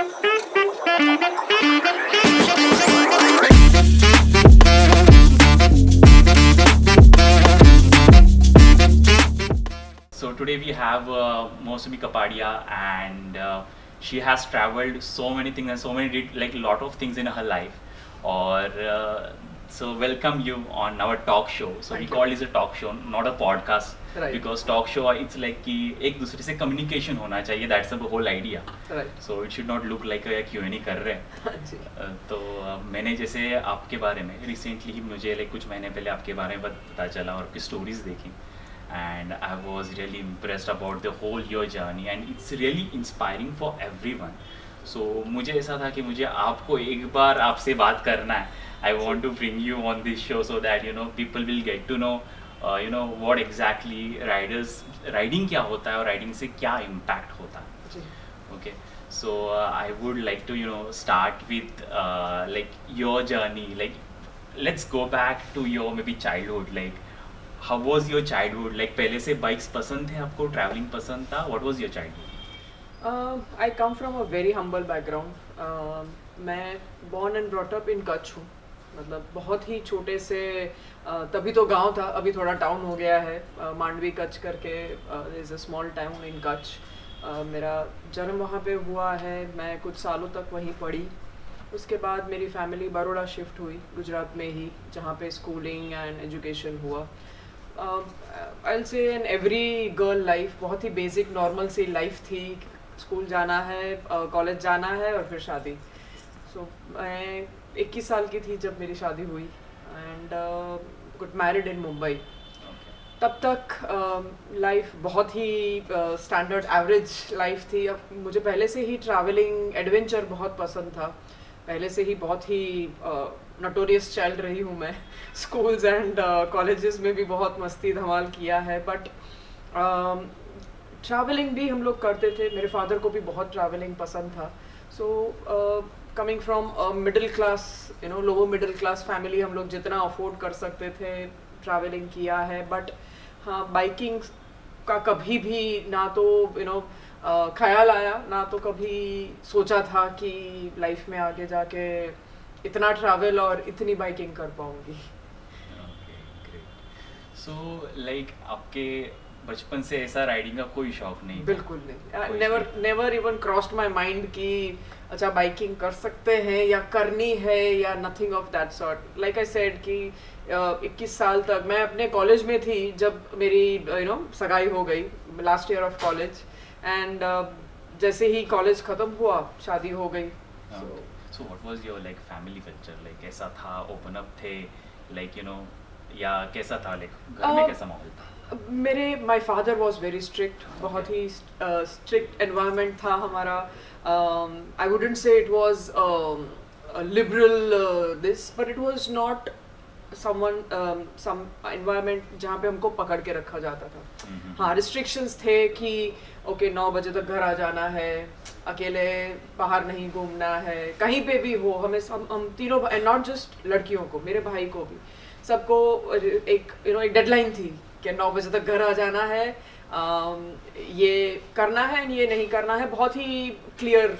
So today we have Mosumi Kapadia, and she has traveled so many things and so many did like lot of things in her life. Or so welcome you on our talk show. So we Thank you. call it a talk show, not a podcast, Right. because talk show it's like कि एक दूसरे से communication होना चाहिए. That's the whole idea. Right. So it should not look like a Q&A कर रहे हैं. हाँ जी. तो मैंने जैसे आपके बारे में रिसेंटली ही मुझे लाइक कुछ महीने पहले आपके बारे में पता चला और आपकी स्टोरीज देखी, and I was really impressed about the whole your journey, and it's really inspiring for everyone. So मुझे ऐसा था कि मुझे आपको एक बार आपसे बात करना है. I want to bring you on this show so that people will get to know what exactly riding क्या होता है और riding से क्या impact होता है. जी. Okay, so I would like to start with like your journey. Like let's go back to your maybe childhood. Like how was your childhood? Like पहले से bikes पसंद थे आपको, traveling पसंद था? What was your childhood? I come from a very humble background. मैं born and brought up in Kutch हूँ. मतलब बहुत ही छोटे से तभी तो गांव था, अभी थोड़ा टाउन हो गया है. मांडवी कच्छ करके is a small town in Kutch. मेरा जन्म वहाँ पे हुआ है. मैं कुछ सालों तक वहीं पढ़ी. उसके बाद मेरी फैमिली बड़ौदा शिफ्ट हुई गुजरात में ही, जहाँ पे स्कूलिंग एंड एजुकेशन हुआ. I will say an every girl life बहुत ही बेसिक नॉर्मल सी लाइफ थी. स्कूल जाना है, कॉलेज जाना है और फिर शादी. सो मैं 21 साल की थी जब मेरी शादी हुई, and got married in Mumbai. तब तक लाइफ बहुत ही स्टैंडर्ड एवरेज लाइफ थी. अब मुझे पहले से ही ट्रैवलिंग एडवेंचर बहुत पसंद था. पहले से ही बहुत ही नोटोरियस चाइल्ड रही हूँ मैं. स्कूल्स एंड कॉलेजेस में भी बहुत मस्ती धमाल किया है. बट ट्रैवलिंग भी हम लोग करते थे. मेरे फादर को भी बहुत ट्रैवलिंग पसंद था. So coming from middle class lower middle class family, हम लोग जितना अफोर्ड कर सकते थे ट्रैवलिंग किया है. बट हाँ, बाइकिंग का कभी भी ना तो ख्याल आया, ना तो कभी सोचा था कि लाइफ में आगे जाके इतना ट्रैवल और इतनी बाइकिंग कर पाऊंगी. सो लाइक आपके बचपन से ऐसा राइडिंग का कोई शौक नहीं था? बिल्कुल नहीं. Never even crossed my mind कि अच्छा बाइकिंग कर सकते हैं या करनी है या nothing of that sort. Like I said कि 21 साल तक मैं अपने कॉलेज में थी जब मेरी सगाई हो गई, last year of college. And जैसे ही कॉलेज खत्म हुआ शादी हो गई. So what was your like family culture? Like कैसा था? Open up थे? Like या कैसा था? Like घर में कैसा माहौल था? My father was very strict. बहुत ही स्ट्रिक्ट एनवायरनमेंट था हमारा. I wouldn't say it was liberal this, but it was not some environment जहाँ पे हमको पकड़ के रखा जाता था. हाँ, रिस्ट्रिक्शंस थे कि ओके 9 बजे तक घर आ जाना है, अकेले बाहर नहीं घूमना है, कहीं पे भी हो. हम तीनों, एंड नॉट जस्ट लड़कियों को, मेरे भाई को भी, सबको एक एक डेडलाइन थी कि 9 बजे तक घर आ जाना है, ये करना है ये नहीं करना है. बहुत ही क्लियर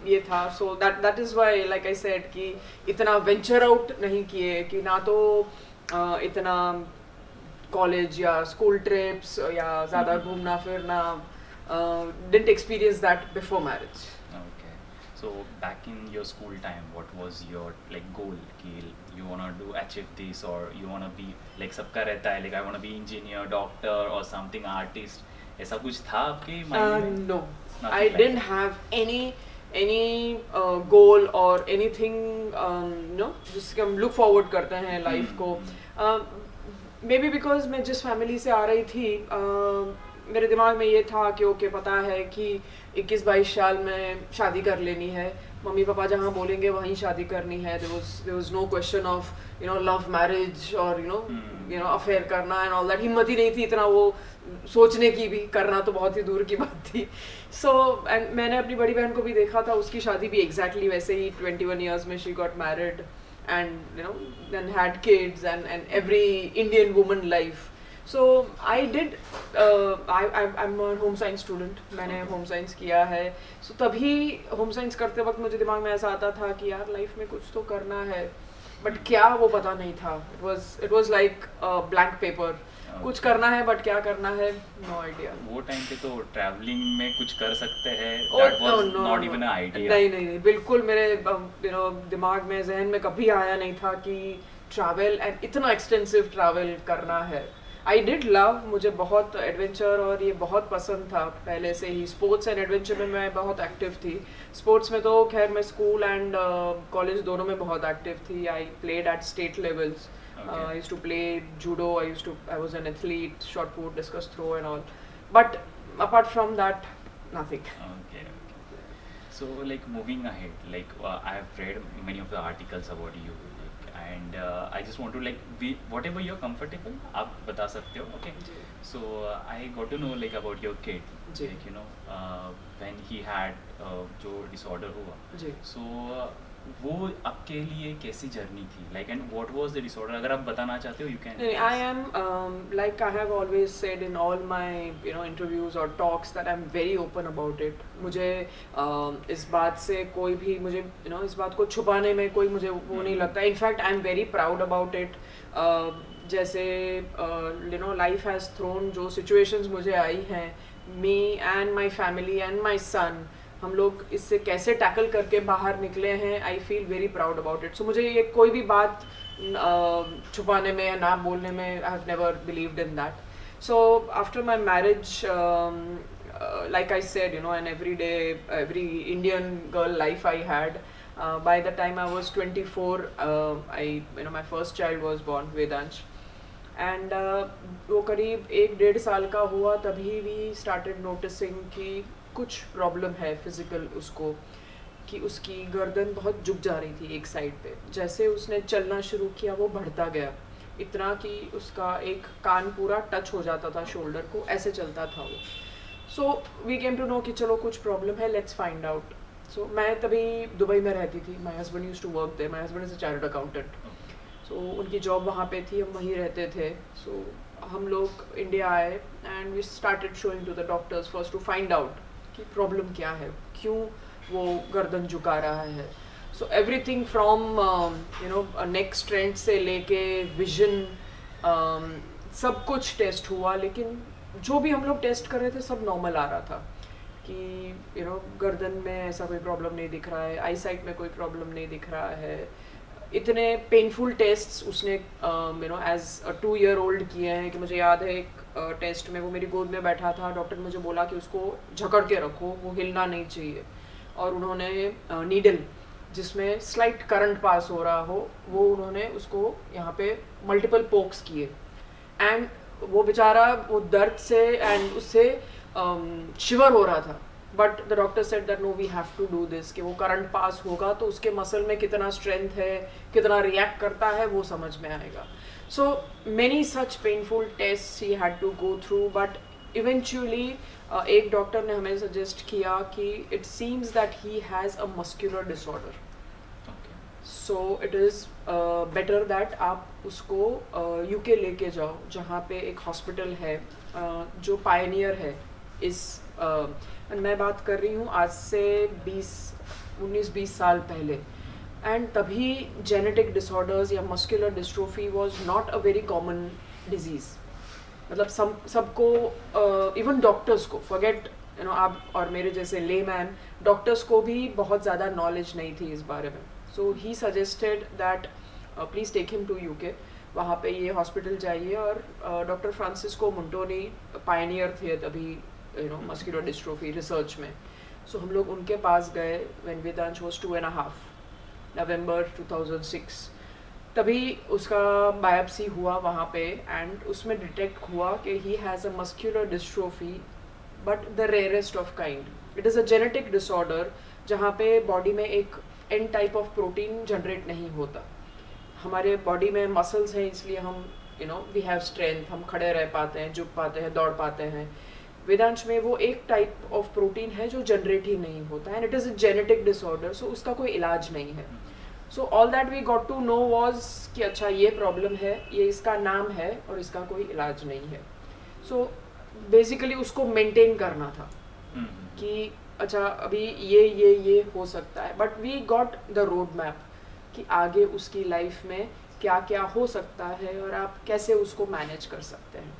ये था. सो that is why like I said कि इतना वेंचर आउट नहीं किए, कि ना तो इतना कॉलेज या स्कूल ट्रिप्स या ज़्यादा घूमना फिरना. Didn't experience that before marriage. So back in your school time, what was your like goal? कि you wanna do achieve this, or you wanna be like सबका रहता है like I wanna be engineer, doctor or something artist. ऐसा कुछ था आपके mind में? No, Nothing I like didn't that. have any goal or anything जिसके हम look forward करते हैं लाइफ को. मे बी बिकॉज मैं जिस फैमिली से आ रही थी, मेरे दिमाग में ये था कि ओके पता है कि 21-22 साल में शादी कर लेनी है. मम्मी पापा जहाँ बोलेंगे वहीं शादी करनी है. there was no question of love marriage और अफेयर करना एंड ऑल दैट. हिम्मत ही नहीं थी इतना वो सोचने की भी, करना तो बहुत ही दूर की बात थी. सो एंड मैंने अपनी बड़ी बहन को भी देखा था, उसकी शादी भी एग्जैक्टली वैसे ही 21 years में she got married and then had kids and every Indian woman life. So I did I am home science student, मैंने Okay. होम साइंस किया है. सो तभी होम साइंस करते वक्त मुझे दिमाग में ऐसा आता था कि यार लाइफ में कुछ तो करना है, बट क्या वो पता नहीं था. It was like blank paper. कुछ Okay. करना है बट क्या करना है, नो आइडिया. वो टाइम पे तो ट्रैवलिंग में कुछ कर सकते हैं, Oh, that no, was no, not no. Even a idea. नहीं नहीं नहीं, बिल्कुल मेरे दिमाग में जहन में कभी आया नहीं था कि ट्रैवल एंड इतना एक्सटेंसिव ट्रैवल करना है. आई डिड लव, मुझे बहुत एडवेंचर और ये बहुत पसंद था पहले से ही. स्पोर्ट्स एंड एडवेंचर में मैं बहुत एक्टिव थी. स्पोर्ट्स में तो खैर मैं स्कूल एंड कॉलेज दोनों में बहुत एक्टिव थी. I played at state levels. Okay. I used to play judo. I was an athlete, shot put, discus throw, and all. But apart from that, nothing. Okay, okay. So, like moving ahead, like I have read many of the articles about you, like, and I just want to whatever you're comfortable, आप बता सकते हो, okay? Ji. So I got to know like about your kid, ji. like when he had जो disorder हुआ, जी. so वो आपके लिए कैसी जर्नी थी, like and what was the disorder? अगर आप बताना चाहते हो, you can. I am like I have always said in all my interviews or talks that I'm very open about it. मुझे इस बात से कोई भी मुझे इस बात को छुपाने में कोई मुझे वो नहीं लगता. In fact, I'm very proud about it. जैसे life has thrown जो situations मुझे आई हैं, me and my family and my son, हम लोग इससे कैसे टैकल करके बाहर निकले हैं. I feel very proud about it. So मुझे ये कोई भी बात छुपाने में या ना बोलने में, I have never believed in that. So after my marriage, like I said, and every Indian girl life I had, by the time I was 24, my first child was born, Vedansh. And वो करीब 1-1.5 साल का हुआ तभी we started noticing कि कुछ problem है physical उसको, कि उसकी गर्दन बहुत झुक जा रही थी एक साइड पे. जैसे उसने चलना शुरू किया वो बढ़ता गया, इतना कि उसका एक कान पूरा टच हो जाता था शोल्डर को, ऐसे चलता था वो. So we came to know कि चलो कुछ प्रॉब्लम है, लेट्स फाइंड आउट. सो मैं तभी दुबई में रहती थी. My husband used to work there. My husband is a chartered accountant. So उनकी जॉब वहाँ पे थी, हम वहीं रहते थे. सो हम लोग इंडिया आए and we started showing to the doctors first to find out कि प्रॉब्लम क्या है, क्यों वो गर्दन झुका रहा है. So everything from neck strength से लेके विजन, सब कुछ टेस्ट हुआ. लेकिन जो भी हम लोग टेस्ट कर रहे थे सब नॉर्मल आ रहा था कि गर्दन में ऐसा कोई प्रॉब्लम नहीं दिख रहा है, आई साइट में कोई प्रॉब्लम नहीं दिख रहा है. इतने पेनफुल टेस्ट्स उसने एज अ 2-year-old किए हैं कि मुझे याद है एक टेस्ट में वो मेरी गोद में बैठा था. डॉक्टर ने मुझे बोला कि उसको जकड़ के रखो, वो हिलना नहीं चाहिए. और उन्होंने नीडल जिसमें स्लाइट करंट पास हो रहा हो, वो उन्होंने उसको यहाँ पे मल्टीपल पोक्स किए. एंड वो बेचारा वो दर्द से एंड उससे शिवर हो रहा था. But the doctor said that no, we have to do this, कि वो करंट पास होगा तो उसके मसल में कितना स्ट्रेंथ है, कितना रिएक्ट करता है, वो समझ में आएगा. So many such painful test he had to go through. But eventually एक डॉक्टर ने हमें सजेस्ट किया कि it seems that he has a muscular disorder. So it is better that आप उसको यूके लेके जाओ, जहाँ पे एक हॉस्पिटल है जो पायनियर है इस मैं बात कर रही हूँ आज से 19-20 साल पहले. एंड तभी जेनेटिक डिसऑर्डर्स या muscular dystrophy was not a very common disease. मतलब सबको, इवन डॉक्टर्स को, फॉरगेट आप और मेरे जैसे लेमैन, डॉक्टर्स को भी बहुत ज़्यादा नॉलेज नहीं थी इस बारे में. So he suggested that please take him to UK. वहाँ पे ये हॉस्पिटल जाइए. और डॉक्टर फ्रांसिस्को मुंटोनी पायनियर थे तभी मस्कुलर डिस्ट्रोफी रिसर्च में. सो हम लोग उनके पास गए व्हेन वेदांश वाज 2.5, नवंबर 2006. तभी उसका बायोप्सी हुआ वहाँ पे एंड उसमें डिटेक्ट हुआ कि he has a muscular dystrophy, but the rarest of kind. It is a genetic disorder जहाँ पे बॉडी में एक an type of protein generate नहीं होता. हमारे बॉडी में मसल्स हैं, इसलिए हम वी हैव स्ट्रेंथ, हम खड़े रह पाते हैं, झुक पाते हैं, दौड़ पाते हैं. वेदांश में वो एक टाइप ऑफ प्रोटीन है जो जनरेट ही नहीं होता है and it is a genetic disorder. So उसका कोई इलाज नहीं है. So all that we got to know was कि अच्छा ये प्रॉब्लम है, ये इसका नाम है और इसका कोई इलाज नहीं है. सो बेसिकली उसको मेंटेन करना था कि अच्छा अभी ये हो सकता है, but we got the road map कि आगे उसकी लाइफ में क्या क्या हो सकता है और आप कैसे उसको मैनेज कर सकते हैं.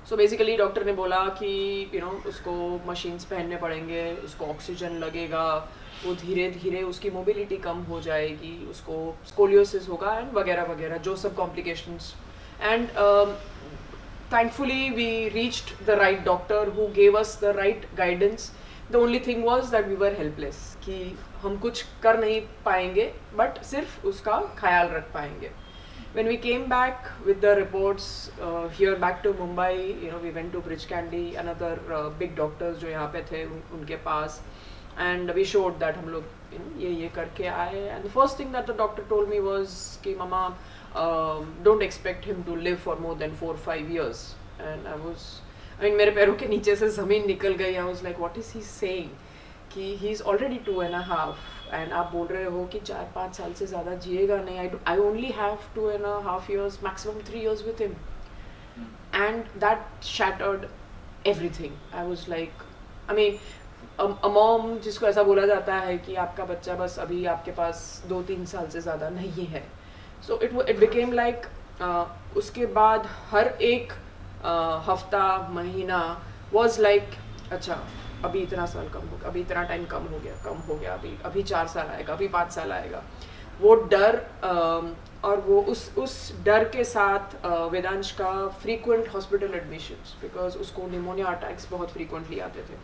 सो बेसिकली डॉक्टर ने बोला कि उसको मशीन्स पहनने पड़ेंगे, उसको ऑक्सीजन लगेगा, वो धीरे धीरे उसकी मोबिलिटी कम हो जाएगी, उसको स्कोलियोसिस होगा एंड वगैरह वगैरह जो सब complications. And thankfully we reached the right doctor who gave us the right guidance. The only thing was that we were helpless कि हम कुछ कर नहीं पाएंगे but सिर्फ उसका ख्याल रख पाएंगे. When we came back with the reports here back to Mumbai, we went to Bridge Candy, another big doctors जो यहाँ पे थे उनके पास, and we showed that हम लोग ये करके आए. And the first thing that the doctor told me was कि mama don't expect him to live for more than 4-5 years. And I mean मेरे पैरों के नीचे से ज़मीन निकल गई. I was like what is he saying कि he is already 2.5 and आप बोल रहे हो कि 4-5 साल से ज़्यादा जिएगा नहीं. I only have 2.5 years, maximum 3 years with him. And that shattered everything. I was like, I mean a mom जिसको ऐसा बोला जाता है कि आपका बच्चा बस अभी आपके पास 2-3 साल से ज़्यादा नहीं है. So it became like उसके बाद हर एक हफ्ता महीना was like अच्छा अभी इतना साल कम हो गया, अभी इतना टाइम कम हो गया, अभी 4 साल आएगा, अभी 5 साल आएगा. वो डर और वो उस डर के साथ वेदांश का फ्रीक्वेंट हॉस्पिटल एडमिशंस, बिकॉज उसको निमोनिया अटैक्स बहुत फ्रीक्वेंटली आते थे.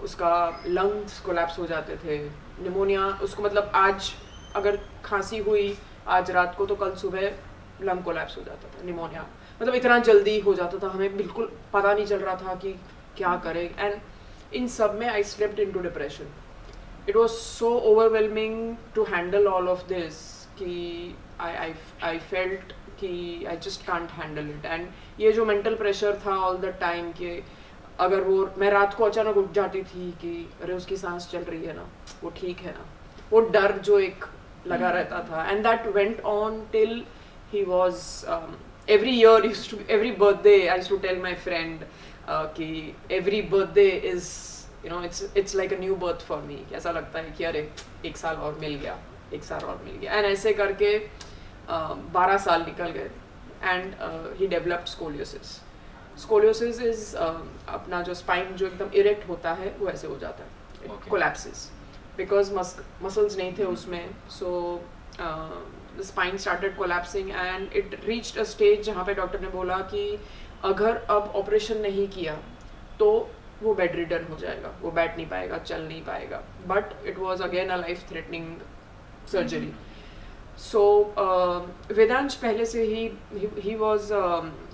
उसका लंग्स कोलैप्स हो जाते थे. निमोनिया उसको मतलब आज अगर खांसी हुई आज रात को तो कल सुबह लंग कोलैप्स हो जाता था. निमोनिया मतलब इतना जल्दी हो जाता था, हमें बिल्कुल पता नहीं चल रहा था कि क्या करें. एंड इन सब में I slipped into depression. It was so overwhelming to handle all of this कि आई फेल्ट कि I just can't handle it. And ये जो मेंटल प्रेशर था ऑल द टाइम कि अगर वो मैं रात को अचानक उठ जाती थी कि अरे उसकी सांस चल रही है ना, वो ठीक है ना, वो डर जो एक लगा रहता था. And that went on till he was every year every birthday I used to tell my friend कि every birthday is it's like a new birth for me. ऐसा लगता है कि अरे 1 साल और मिल गया, 1 साल और मिल गया. एंड ऐसे करके 12 साल निकल गए. And he developed scoliosis. Scoliosis is अपना जो स्पाइन जो एकदम इरेक्ट होता है वो ऐसे हो जाता है, कोलैप्सेस because muscles नहीं थे उसमें. So the spine started collapsing and it reached a stage जहाँ पे डॉक्टर ने बोला कि अगर अब ऑपरेशन नहीं किया तो वो बेड रिडन हो जाएगा, वो बैठ नहीं पाएगा, चल नहीं पाएगा. But it was again a life threatening surgery. So Vedansh पहले से ही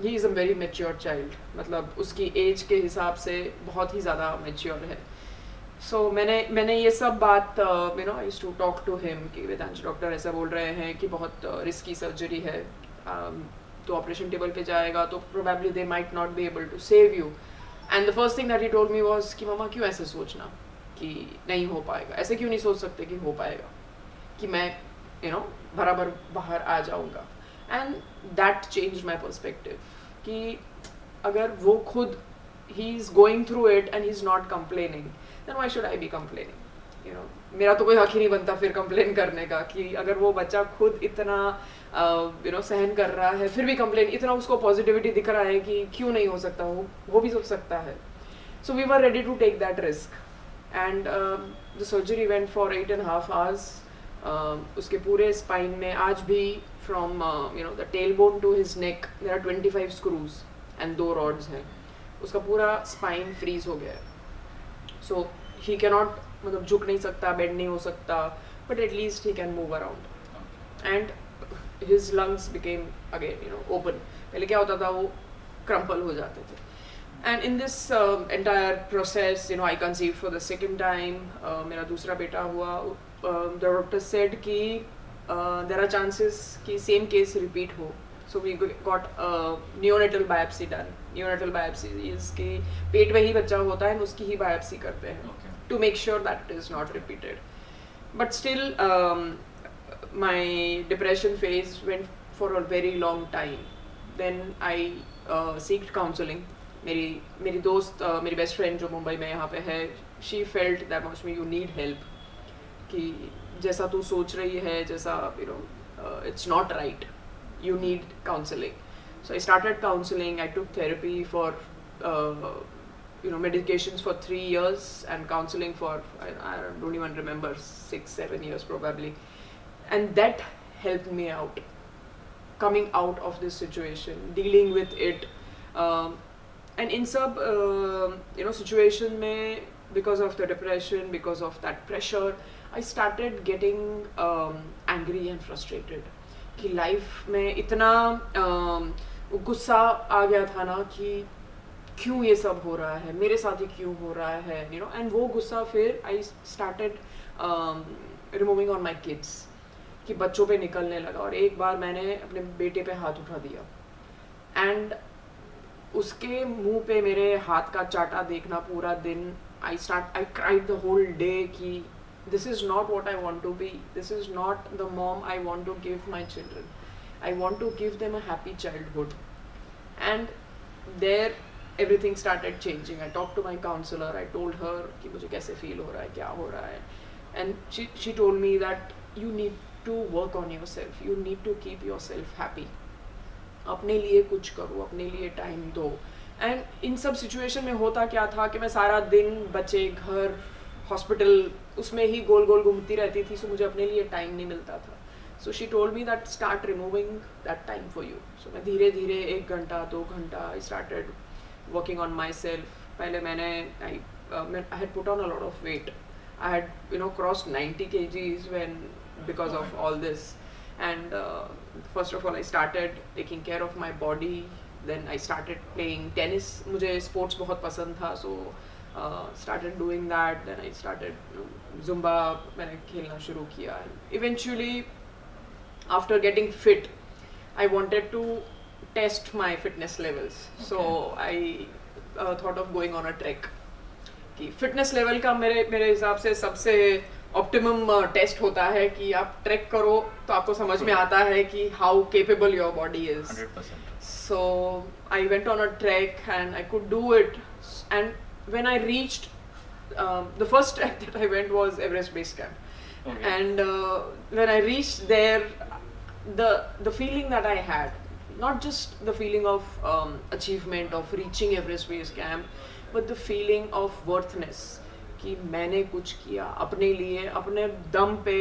is a very mature child. मतलब उसकी एज के हिसाब से बहुत ही ज़्यादा मेच्योर है. सो मैंने ये सब बात I used to talk to him कि वेदांश डॉक्टर ऐसा बोल रहे हैं कि बहुत रिस्की सर्जरी है, तो ऑपरेशन टेबल पे जाएगा तो probably they might not be able to save you. And the first thing that he told me was कि मामा क्यों ऐसे सोचना कि नहीं हो पाएगा, ऐसे क्यों नहीं सोच सकते कि हो पाएगा, कि मैं बराबर बाहर आ जाऊँगा. And that changed my perspective कि अगर वो खुद he is going through it and he is not complaining, then why should I be complaining? मेरा तो कोई हक ही नहीं बनता फिर कंप्लेन करने का कि अगर वो बच्चा खुद इतना सहन कर रहा है फिर भी कंप्लेन, इतना उसको पॉजिटिविटी दिख रहा है कि क्यों नहीं हो सकता, वो भी हो सकता है. So we were ready to take that risk. And the surgery went for 8.5 hours. उसके पूरे स्पाइन में आज भी from the tail bone to his neck there are 25 screws and 2 rods हैं. उसका पूरा स्पाइन फ्रीज हो गया है. So he cannot मतलब झुक नहीं सकता, बेंड नहीं हो सकता, but at least he can move around. And his lungs became again open. पहले क्या होता था, वो crumple हो जाते थे. And in this entire process I conceived for the second time. मेरा दूसरा बेटा हुआ. The doctor said कि there are chances कि same case repeat हो. So we got a neonatal biopsy done. Neonatal biopsy is कि पेट में ही बच्चा होता है, उसकी ही biopsy करते हैं to make sure that it is not repeated. But still my depression phase went for a very long time. Then I seeked counseling. मेरी दोस्त मेरी बेस्ट फ्रेंड जो मुंबई में यहाँ पे है, she felt that much me you need help, कि जैसा तू सोच रही है, जैसा it's not right, you need counseling. So I started counseling. I took therapy for medications for 3 years and counseling for I don't even remember 6-7 years probably, and that helped me out coming out of this situation, dealing with it. And in sub situation mein, because of the depression, because of that pressure, I started getting angry and frustrated कि life में इतना गुस्सा आ गया था ना कि क्यों ये सब हो रहा है, मेरे साथ ही क्यों हो रहा है, एंड वो गुस्सा फिर I started removing on my kids, कि बच्चों पे निकलने लगा. और एक बार मैंने अपने बेटे पे हाथ उठा दिया एंड उसके मुंह पे मेरे हाथ का चाटा देखना पूरा दिन, I cried the whole day कि this is not what I want to be, this is not the mom I want to give my children. I want to give them a happy childhood. And there everything started changing. I talked to my counselor, I told her कि मुझे कैसे feel हो रहा है, क्या हो रहा है, and she told me that you need to work on yourself, you need to keep yourself happy. अपने लिए कुछ करो, अपने लिए टाइम दो. एंड इन सब सिचुएशन में होता क्या था कि मैं सारा दिन बच्चे, घर, हॉस्पिटल, उसमें ही गोल गोल घूमती रहती थी, सो मुझे अपने लिए टाइम नहीं मिलता था. So she told me that start removing that time for you. So मैं धीरे धीरे 1 घंटा 2 घंटा I started working on myself. पहले मैंने I had put on a lot of weight. I had crossed 90 kgs when because of all this, and first of all I started taking care of my body. Then I started playing tennis. मुझे sports बहुत पसंद था, so started doing that. Then I started Zumba, मैंने खेलना शुरू किया. Eventually after getting fit I wanted to test my fitness levels. So I thought of going on a trek. कि fitness level का मेरे हिसाब से सबसे ऑप्टिमम टेस्ट होता है कि आप ट्रैक करो तो आपको समझ में आता है कि how capable your body is. 100%. So I went on a trek and I could do it. And when I reached the first trek that I went was Everest base camp. And when I reached there, the feeling that I had, not just the feeling of achievement of reaching Everest Base Camp, but the feeling of worthness, कि मैंने कुछ किया अपने लिए, अपने दम पे,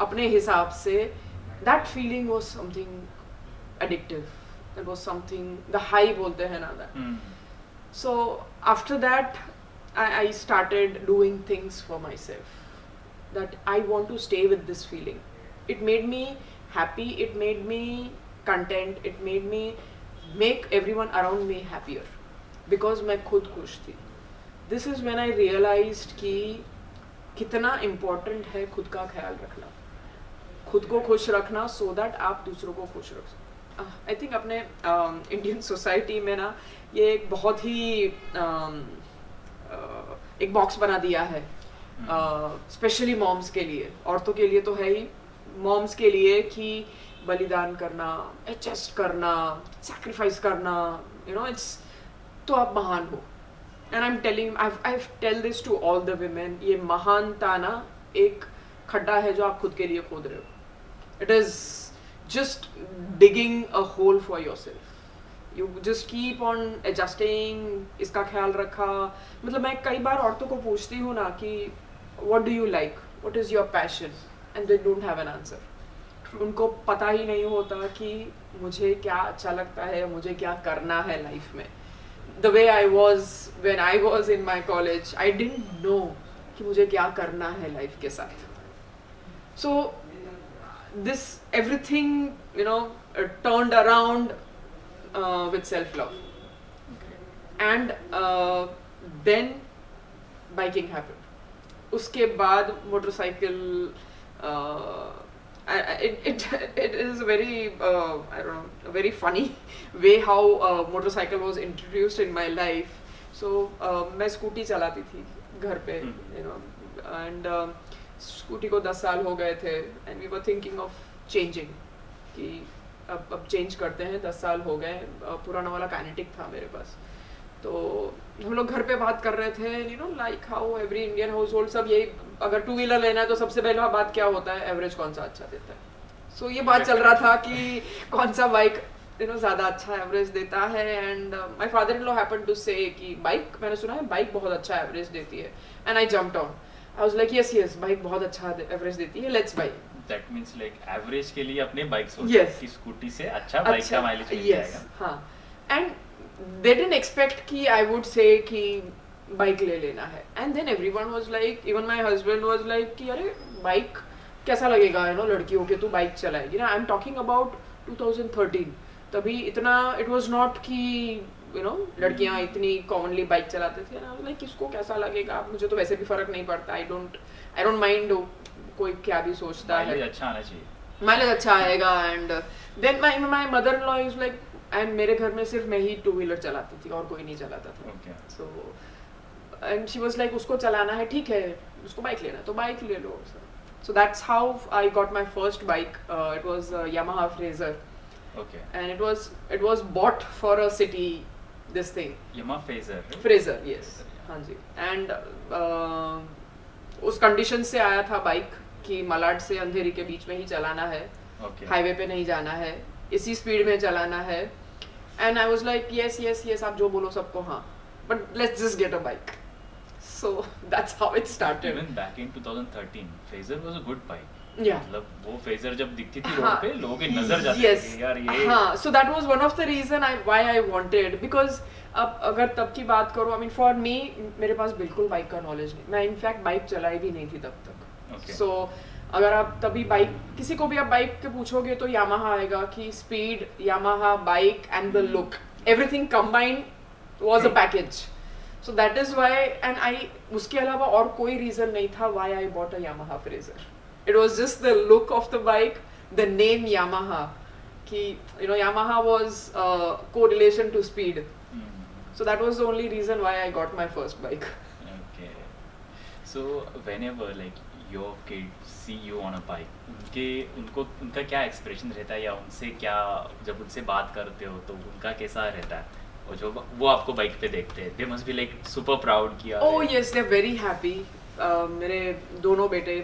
अपने हिसाब से. that feeling was something addictive. That was something, the high बोलते हैं ना that. So after that I started doing things for myself, that I want to stay with this feeling. It made me happy, it made me content, it made me make everyone around me happier, because मैं खुद खुश थी. This is when I realized कि कितना important है खुद का ख्याल रखना, खुद को खुश रखना, so that आप दूसरों को खुश रख सको. I think अपने इंडियन सोसाइटी में ना ये एक बहुत ही एक बॉक्स बना दिया है, स्पेशली मॉम्स के लिए. औरतों के लिए तो है ही, मॉम्स के लिए, कि बलिदान करना, एडजस्ट करना, सैक्रिफाइस करना, इट्स, तो आप महान हो. And I am telling, I tell this to all the women, ये महानता ना एक खड्डा है जो आप खुद के लिए खोद रहे हो. It is just digging a hole for yourself. You just keep on adjusting. इसका ख्याल रखा. मतलब मैं कई बार औरतों को पूछती हूँ ना कि what do you like, what is your passion, and they don't have an answer. उनको पता ही नहीं होता कि मुझे क्या अच्छा लगता है, मुझे क्या करना है लाइफ में. The way I was when I was in my college, I didn't know कि मुझे क्या करना है लाइफ के साथ. So this everything turned around with self-love. And then biking happened. उसके बाद motorcycle, it is very I don't know, a very funny way how motorcycle was introduced in my life. So मैं scooty चलाती थी घर पे, and scooty को 10 साल हो गए थे and we were thinking of changing कि अब चेंज करते हैं, 10 साल हो गए। पुराना वाला काइनेटिक था मेरे पास, तो हम लोग घर पे बात कर रहे थे, you know like how every Indian house hold सब यही, अगर 2 व्हीलर लेना है तो सबसे पहला बात क्या होता है, एवरेज कौन सा अच्छा देता है। सो ये बात चल रहा था कि कौन सा बाइक यू नो ज़्यादा अच्छा एवरेज देता है। And my father in law happen to say कि बाइक, मैंने सुना है बाइक बहुत अच्छा एवरेज देती है, and I jumped on. I was like yes yes, bike बहुत अच्छा एवरेज देती है, let's by. That means like average के लिए अपने बाइक सोचो Yes. कि स्कूटी से अच्छा बाइक का माइलेज मिल yes, जाएगा। हाँ। एंड दे डिडंट एक्सपेक्ट कि आई वुड से कि बाइक ले लेना है। And then everyone was like, even my husband was like कि अरे बाइक कैसा लगेगा, यू नो लड़की होके तू बाइक चलाएगी ना। आई एम टॉकिंग अबाउट 2013, तभी इतना इट वाज नॉट कि यू नो लड़कियां इतनी कॉमनली बाइक चलाते थे ना। लाइक किसको कैसा लगेगा, मुझे तो वैसे भी फर्क नहीं पड़ता, आई डोंट माइंड कोई क्या भी सोचता है, माइलेज अच्छा आना चाहिए, माइलेज अच्छा आएगा। And then my mother in law is like, and मेरे घर में सिर्फ मैं ही 2 व्हीलर चलाती थी और कोई नहीं चलाता था। ओके। सो एंड शी वाज लाइक उसको चलाना है, ठीक है, उसको बाइक लेना है तो बाइक ले लो। So that's how I got my first bike. It was Yamaha Fraser, okay. and it was bought for a city, this thing Yamaha Fazer, Fraser, yes, हाँ जी। and उस कंडीशन से आया था बाइक कि मलाड से अंधेरी के बीच में ही चलाना है, ओके। हाईवे पे नहीं जाना है, इसी स्पीड में चलाना है। And I was like yes yes yes, आप जो बोलो सबको हाँ, but let's just get a bike. So that's how it started. Even back in 2013 phasor was a good bike. Yeah. मतलब वो फेजर जब दिखती थी हाँ, रोड पे, लोगों की नजर जाती yes, थी यार ये। हाँ, so that was one of the reason why I wanted, because अब अगर तब की बात करूँ, I mean for me, मेरे पास बिल्कुल बाइक का नॉलेज नहीं, मैं इनफैक्ट बाइक चलाई भी नहीं थी तब तक। Okay. So अगर आप तभी बाइक, किसी को भी आप बाइक के पूछोगे तो यामाहा आएगा कि speed, Yamaha bike and the look, everything combined was a package. So that is why, and I, उसके अलावा और कोई रीजन नहीं था why I bought a Yamaha Fraser. It was just the look of the bike, the name Yamaha, कि you know Yamaha was correlation to speed. So that was the only reason why I got my first bike. Okay. So whenever like your kids see you on a bike, उनका क्या expression रहता है, या उनसे क्या, जब उनसे बात करते हो तो उनका कैसा रहता है, और जो वो आपको बाइक पे देखते हैं, they must be like super proud कि Oh yes, they're very happy. मेरे दोनों बेटे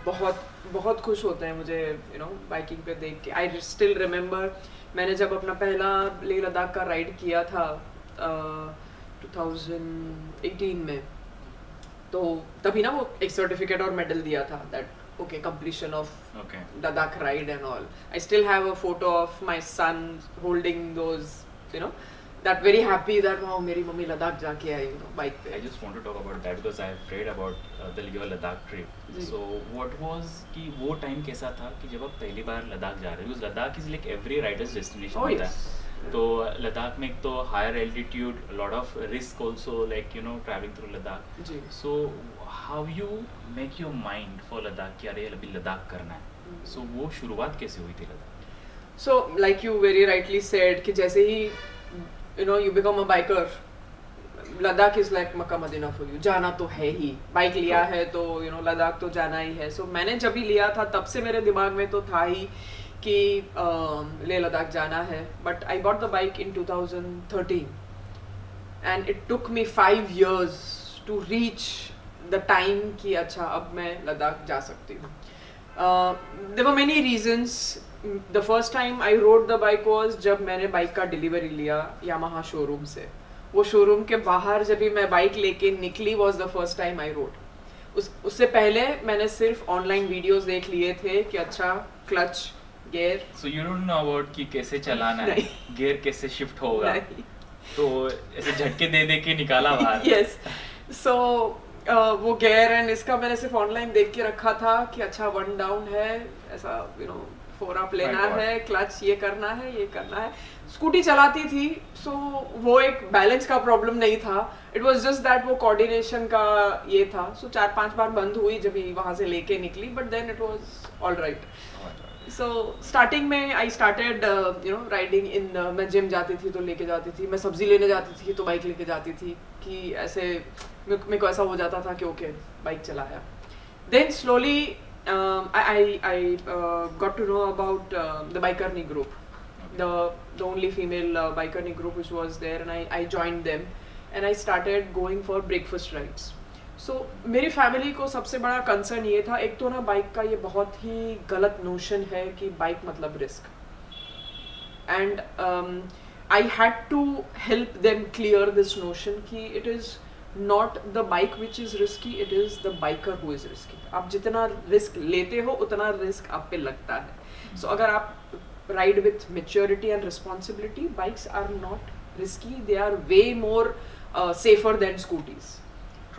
बहुत खुश होते हैं मुझे यू नो बाइकिंग पे देख के। आई स्टिल रिमेम्बर मैंने जब अपना पहला लेह लद्दाख का राइड किया था 2018 में, तो तभी ना वो एक सर्टिफिकेट और मेडल दिया था that okay completion of Ladakh ride and all. I still have a photo of my son holding those, you know that very happy that wow मेरी मम्मी लद्दाख जाके आई, you know, बाइक पे। I just want to talk about that because I have read about your Ladakh trip. So what was कि वो time कैसा था कि जब आप पहली बार लद्दाख जा रहे हो, because Ladakh is like every rider's destination होता है। तो लद्दाख में एक तो higher altitude, a lot of risk also, like you know traveling through Ladakh. Ji. So how you make your mind for Ladakh कि अरे अभी लद्दाख करना है। So वो शुरुआत कैसे हुई थी Ladakh? So like you very rightly said कि जैसे ही you know you become a biker, Ladakh is like Mecca Medina for you, जाना तो है ही, बाइक लिया है तो you know लद्दाख तो जाना ही है। So मैंने जब भी लिया था तब से मेरे दिमाग में तो था ही कि लेह लद्दाख जाना है। But I bought the bike in 2013 and it took me 5 years to reach the time कि अच्छा अब मैं लद्दाख जा सकती हूँ। There were many reasons. The first time I rode the bike was जब मैंने बाइक का डिलीवरी लिया यामाहा शोरूम से। वो शोरूम के बाहर जब भी मैं बाइक लेके निकली was the first time I rode. उससे पहले मैंने सिर्फ ऑनलाइन वीडियोस देख लिए थे कि अच्छा clutch gear. So you don't know about कि कैसे चलाना है, गियर कैसे शिफ्ट होगा, तो ऐसे झटके दे दे के निकाला बाहर। Yes. So वो गियर एंड इसका मैंने सिर्फ ऑनलाइन देख के रखा था कि अच्छा 1 डाउन है, ऐसा यू नो 4 अप लेना है, क्लच ये करना है। स्कूटी चलाती थी, सो वो एक बैलेंस का प्रॉब्लम नहीं था, इट वाज जस्ट दैट वो कोऑर्डिनेशन का ये था। सो 4-5 बार बंद हुई जब वहाँ से लेके निकली, but then it was all right. So starting में I started you know riding in, मैं जिम जाती थी तो लेके जाती थी, मैं सब्जी लेने जाती थी तो बाइक लेके जाती थी कि ऐसे मेरे को ऐसा हो जाता था कि ओके बाइक चलाया। Then slowly I got to know about the Baikarni group, the only female Baikarni group which was there, and I joined them and I started going for breakfast rides. So मेरी family को सबसे बड़ा concern ये था, एक तो ना bike का ये बहुत ही गलत नोशन है कि बाइक मतलब risk, and I had to help them clear this notion कि it is not the bike which is risky, it is the biker who is risky. आप जितना रिस्क लेते हो उतना रिस्क आप पे लगता है. So अगर आप ride with maturity and responsibility, bikes are not risky, they are way more safer than scooties.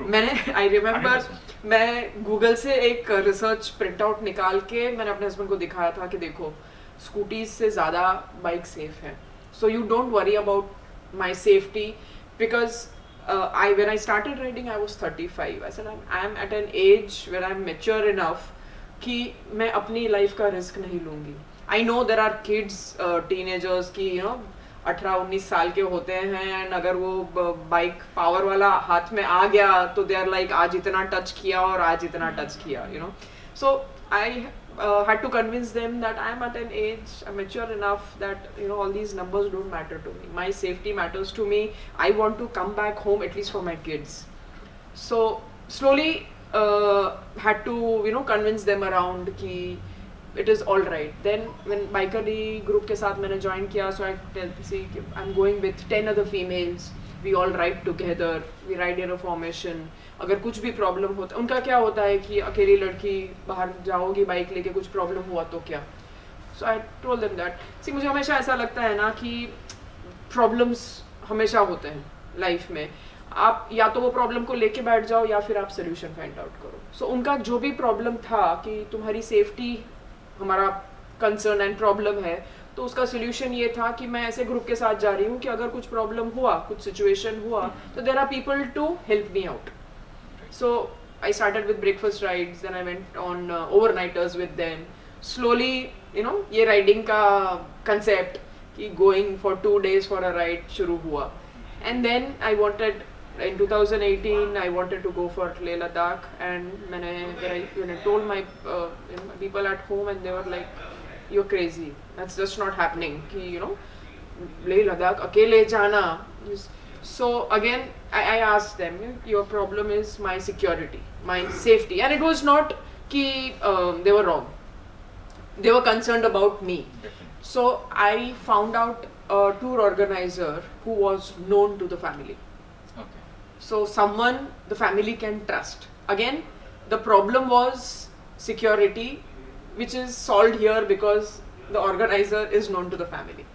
मैंने I remember 100%. मैं गूगल से एक रिसर्च प्रिंट आउट निकाल के मैंने अपने हस्बैंड को दिखाया था कि देखो स्कूटीज से ज़्यादा बाइक सेफ है, so you don't worry about my safety, because when I started riding I was 35. I said I am at an age where I am mature enough कि मैं अपनी लाइफ का रिस्क नहीं लूँगी. I know there are kids, teenagers की 18-19 साल के होते हैं, एंड अगर वो बाइक पावर वाला हाथ में आ गया तो दे आर लाइक आज इतना टच किया और आज इतना टच किया, सो आई had to convince them that I am at an age, I'm mature enough that all these numbers don't matter to me. My safety matters to me. I want to come back home at least for my kids. So slowly had to convince them around कि it is all right. Then when Baikarni group के साथ मैंने join किया, so I tell see I'm going with 10 other females. We all ride together. We ride in a formation. अगर कुछ भी problem होता, उनका क्या होता है कि अकेली लड़की बाहर जाओगी बाइक लेके, कुछ प्रॉब्लम हुआ तो क्या. सो आई टोल्ड देम दैट सी मुझे हमेशा ऐसा लगता है ना कि प्रॉब्लम्स हमेशा होते हैं लाइफ में, आप या तो वो प्रॉब्लम को लेके बैठ जाओ या फिर आप सोल्यूशन फाइंड आउट करो. सो उनका जो भी प्रॉब्लम था कि तुम्हारी सेफ्टी हमारा कंसर्न एंड प्रॉब्लम है, तो उसका सोल्यूशन ये था कि मैं ऐसे ग्रुप के साथ जा रही हूँ कि अगर कुछ प्रॉब्लम हुआ, कुछ सिचुएशन हुआ, तो there are people to help me out. So I started with breakfast rides, then I went on overnighters with them. Slowly, ये riding का concept कि going for 2 days for a ride शुरू हुआ. And then I wanted, in 2018, I wanted to go for Leh Ladakh, and when I told my people at home, and they were like, "You're crazy. That's just not happening." कि Leh Ladakh अकेले जाना. So again, I asked them, your problem is my security, my safety, and it was not कि they were wrong. They were concerned about me. Definitely. So I found out a tour organizer who was known to the family. Okay. So someone the family can trust. Again, the problem was security, which is solved here because the organizer is known to the family.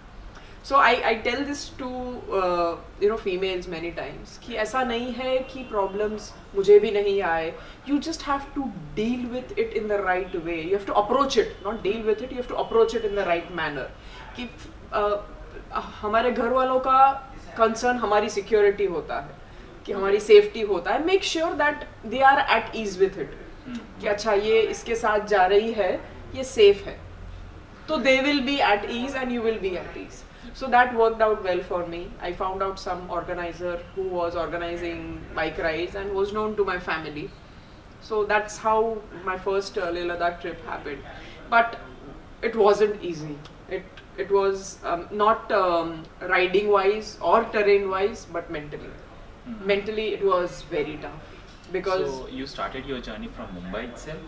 So I tell this to females many times कि ऐसा नहीं है कि problems मुझे भी नहीं आए. You just have to deal with it in the right way. You have to approach it, not deal with it. You have to approach it in the right manner. कि हमारे घर वालों का concern हमारी security होता है, कि हमारी safety होता है. Make sure that they are at ease with it. कि अच्छा ये इसके साथ जा रही है, ये safe है, तो they will be at ease and you will be at ease. So that worked out well for me. I found out some organizer who was organizing bike rides and was known to my family. So that's how my first Leh Ladakh trip happened. But it wasn't easy. It was not riding wise or terrain wise, but mentally. Mentally it was very tough. Because So you started your journey from Mumbai itself?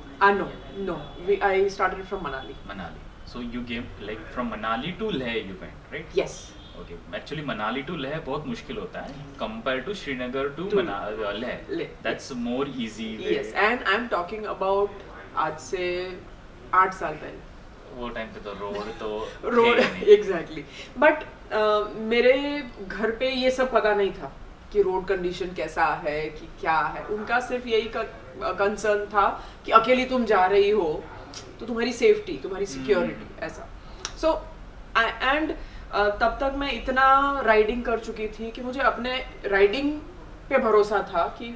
no. I started from Manali. Manali. So you came like from Manali to Leh you went, right? Yes. Okay. Actually Manali to Leh बहुत मुश्किल होता है compared to Srinagar to Leh. Leh. That's more easy way. Yes, and I'm talking about आज से 8 साल पहले. वो time पे तो रोड तो रोड थे नहीं. एग्जैक्टली. बट मेरे घर पे ये सब पता नहीं था कि रोड कंडीशन कैसा है, कि क्या है. उनका सिर्फ यही कंसर्न था कि अकेली तुम जा रही हो तो तुम्हारी सेफ्टी, तुम्हारी सिक्योरिटी, ऐसा. सो एंड तब तक मैं इतना राइडिंग कर चुकी थी कि मुझे अपने राइडिंग पे भरोसा था कि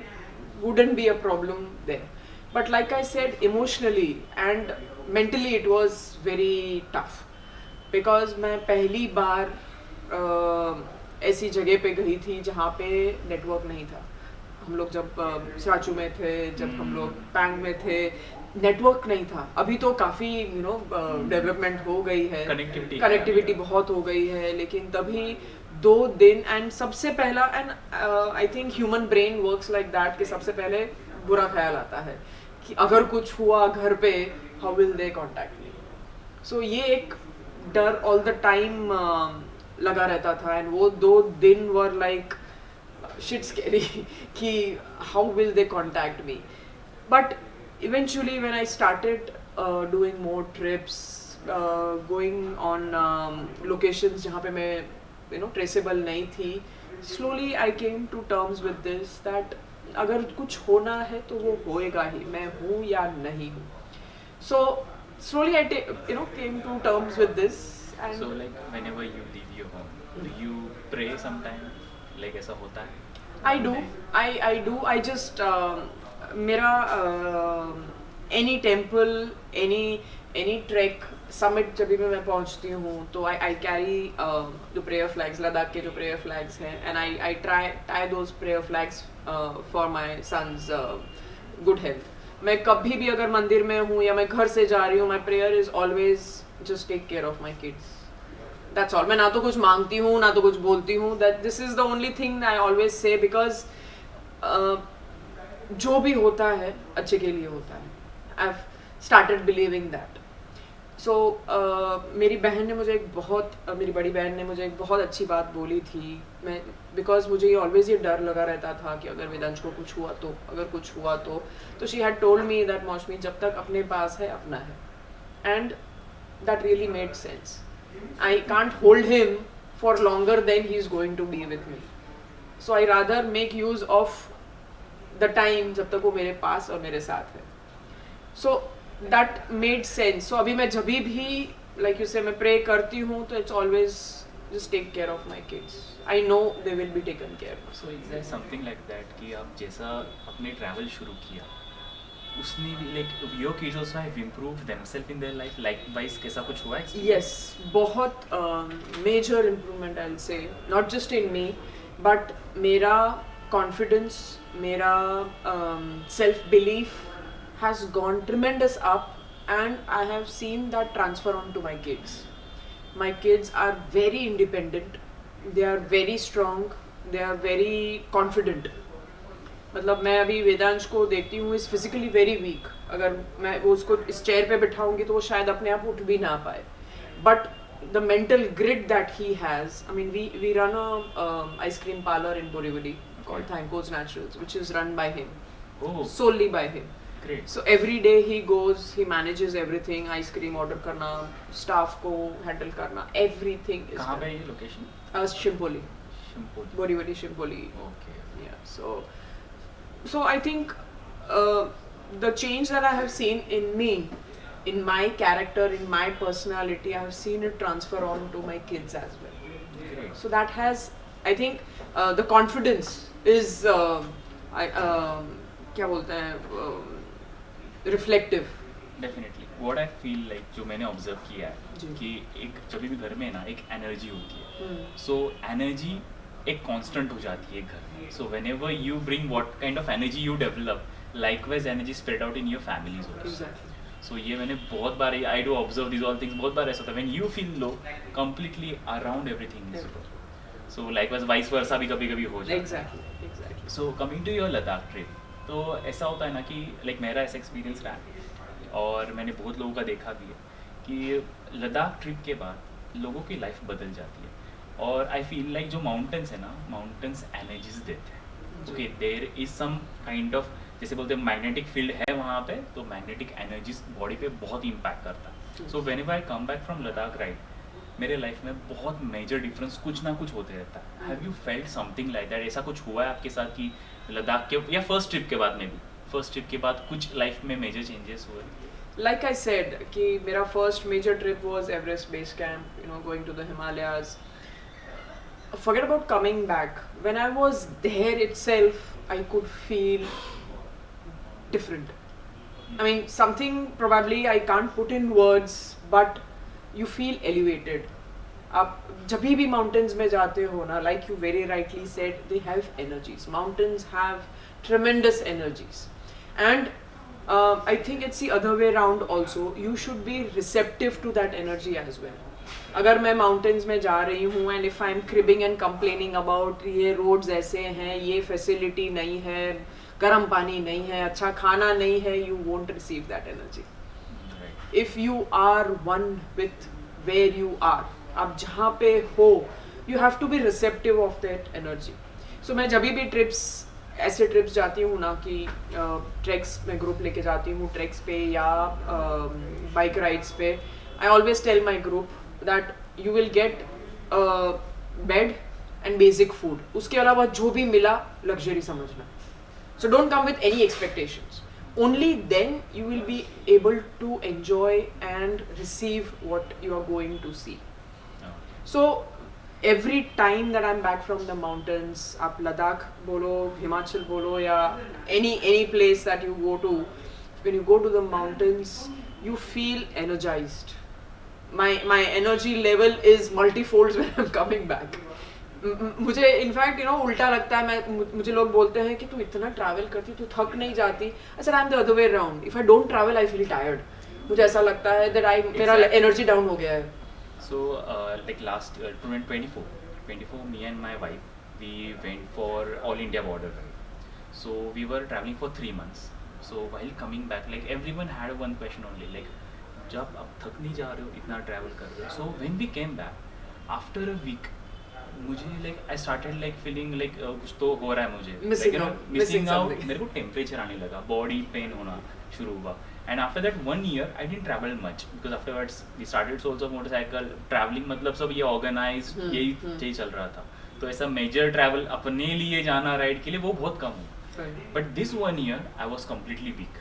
wouldn't be a problem there. But like I said, emotionally and mentally it was very tough. Because मैं पहली बार ऐसी जगह पे गई थी जहाँ पे नेटवर्क नहीं था. हम लोग जब सराचू में थे, जब हम लोग पैंग में थे, नेटवर्क नहीं था. अभी तो काफ़ी डेवलपमेंट हो गई है, कनेक्टिविटी बहुत हो गई है, लेकिन तभी 2 दिन एंड सबसे पहला and I think human brain works like that कि सबसे पहले बुरा ख्याल आता है कि अगर कुछ हुआ घर पे, how will they contact me. So ये एक डर ऑल द टाइम लगा रहता था. एंड वो 2 दिन वर लाइक shit scary कि how will they contact me. But eventually when I started doing more trips, going on locations जहाँ पे मैं traceable नहीं थी, slowly I came to terms with this that अगर कुछ होना है तो वो होएगा ही, मैं हूँ या नहीं हूँ. So slowly I came to terms with this. And so like whenever you leave your home, do you pray sometime? Like ऐसा होता है? I do. I just मेरा any temple, any trek, summit जब भी मैं पहुंचती हूँ तो I carry the prayer flags, Ladakh के जो prayer flags हैं, and I tie those prayer flags for my son's good health. मैं कभी भी अगर मंदिर में हूँ या मैं घर से जा रही हूँ, my prayer is always just take care of my kids. That's all. मैं ना तो कुछ मांगती हूँ ना तो कुछ बोलती हूँ. That this is the only thing I always say because जो भी होता है अच्छे के लिए होता है. I've started believing that. So मेरी बहन ने मुझे मेरी बड़ी बहन ने मुझे एक बहुत अच्छी बात बोली थी. मैं because मुझे ये always ये डर लगा रहता था कि अगर वेदांश को कुछ हुआ तो, अगर कुछ हुआ तो she had told me that मौसमी जब तक अपने पास है अपना है. And that really made sense. I can't hold him for longer than he is going to be with me. So I rather make use of the time जब तक वो मेरे पास और मेरे साथ है. So that made sense. So अभी मैं जभी भी like you say मैं pray करती हूँ तो it's always just take care of my kids. I know they will be taken care of. So is there something like that कि आप जैसा अपने travel शुरू किया उसने भी like your kids also have improved themselves in their life, likewise कैसा कुछ हुआ है? Yes, बहुत major improvement I'll say, not just in me but मेरा confidence, मेरा self belief has gone tremendous up, and I have seen that transfer on to my kids. My kids are very independent, they are very strong, they are very confident. मतलब मैं अभी वेदांश को देखती हूँ is physically very weak. अगर मैं वो उसको इस चेयर पे बिठाऊंगी तो वो शायद अपने आप उठ भी ना पाए. But the mental grit that he has, I mean we run a ice cream parlour in Borivali called Thanko's Naturals, which is run by him. Oh. Solely by him. Great. So every day he goes, he manages everything, ice cream order करना, staff को handle करना, everything is कहाँ done. पे ये location? Shimpoli. Shimpoli. Borivali Shimpoli. Okay. Yeah. So I think the change that I have seen in me, in my character, in my personality, I have seen it transfer on to my kids as well. Great. So that has, I think, the confidence is क्या बोलते हैं reflective. Definitely. What I feel like जो मैंने observe किया है जी. कि एक जब भी घर में ना एक energy होती है. Hmm. So energy एक constant हो जाती है घर में. So whenever you bring what kind of energy you develop, likewise energy spread out in your families also. Exactly. So ये मैंने बहुत बार I do observe these all things बहुत बार ऐसा होता है. When you feel low, completely around everything is low. So likewise vice versa भी कभी-कभी हो जाता है. Exactly. So coming to your Ladakh trip, तो ऐसा होता है ना कि like मेरा ऐसा एक्सपीरियंस रहा है और मैंने बहुत लोगों का देखा भी है कि लद्दाख ट्रिप के बाद लोगों की लाइफ बदल जाती है और आई फील लाइक जो माउंटेन्स है ना, माउंटेन्स एनर्जीज देते हैं. Okay, there is some kind of, जैसे बोलते हैं मैग्नेटिक फील्ड है वहाँ पे, तो मैग्नेटिक एनर्जीज बॉडी पे बहुत इम्पैक्ट करता है. So when I come back from Ladakh ride, मेरे लाइफ में बहुत मेजर डिफरेंस कुछ ना कुछ होते रहता है. Have you felt something like that? ऐसा कुछ हुआ है आपके साथ कि लद्दाख के या फर्स्ट ट्रिप के बाद में भी, फर्स्ट ट्रिप के बाद कुछ लाइफ में मेजर चेंजेस हुए? Like I said कि मेरा first major trip was Everest base camp, going to the Himalayas. Forget about coming back. When I was there itself, I could feel different. I mean, something probably I can't put in words, but you feel elevated. आप जब भी mountains में जाते हो ना, like you very rightly said, they have energies. Mountains have ट्रेमेंडस energies. And I think it's the other way around also. You should be receptive to that energy as well. अगर मैं mountains में जा रही हूँ and if I am cribbing and complaining about ये roads ऐसे हैं, ये फैसिलिटी नहीं है, गर्म पानी नहीं है, अच्छा खाना नहीं है, you won't receive that energy. If you are one with where you are, आप जहाँ पे हो, you have to be receptive of that energy. So मैं जब भी ऐसे ट्रिप्स जाती हूँ ना कि ट्रैक्स में ग्रुप लेके जाती हूँ, ट्रैक्स पे या बाइक राइड्स पे, I always tell my group that you will get bed and basic food. उसके अलावा जो भी मिला लग्जरी समझना. So don't come with any expectations. Only then you will be able to enjoy and receive what you are going to see. So every time that I'm back from the mountains, आप लद्दाख बोलो, हिमाचल बोलो, या any place that you go to, when you go to the mountains, you feel energized. My energy level is multifold when I'm coming back. मुझे in fact उल्टा लगता है. मुझे लोग बोलते हैं कि तू इतना ट्रैवल करती, तू थक नहीं जाती. I said I'm the other way around. If I don't travel, I feel tired. मुझे ऐसा लगता है that मेरा एनर्जी डाउन हो गया है. So like last 2024, me and my wife, we went for All India border ride. So we were traveling for 3 months. So while coming back, like everyone had one question only, like जब आप थक नहीं जा रहे हो, इतना travel कर रहे हो. So when we came back, after a week, मुझे like I started like feeling like कुछ तो हो रहा है मुझे. Missing out. मेरे को टेम्परेचर आने लगा, बॉडी पेन होना शुरू हुआ. And after that 1 year, I didn't travel much because afterwards we started Souls of Motorcycle. Traveling मतलब सब ये organized यही चल रहा था. तो ऐसा major travel अपने लिए जाना राइड के लिए वो बहुत कम हुआ. But this 1 year I was completely weak.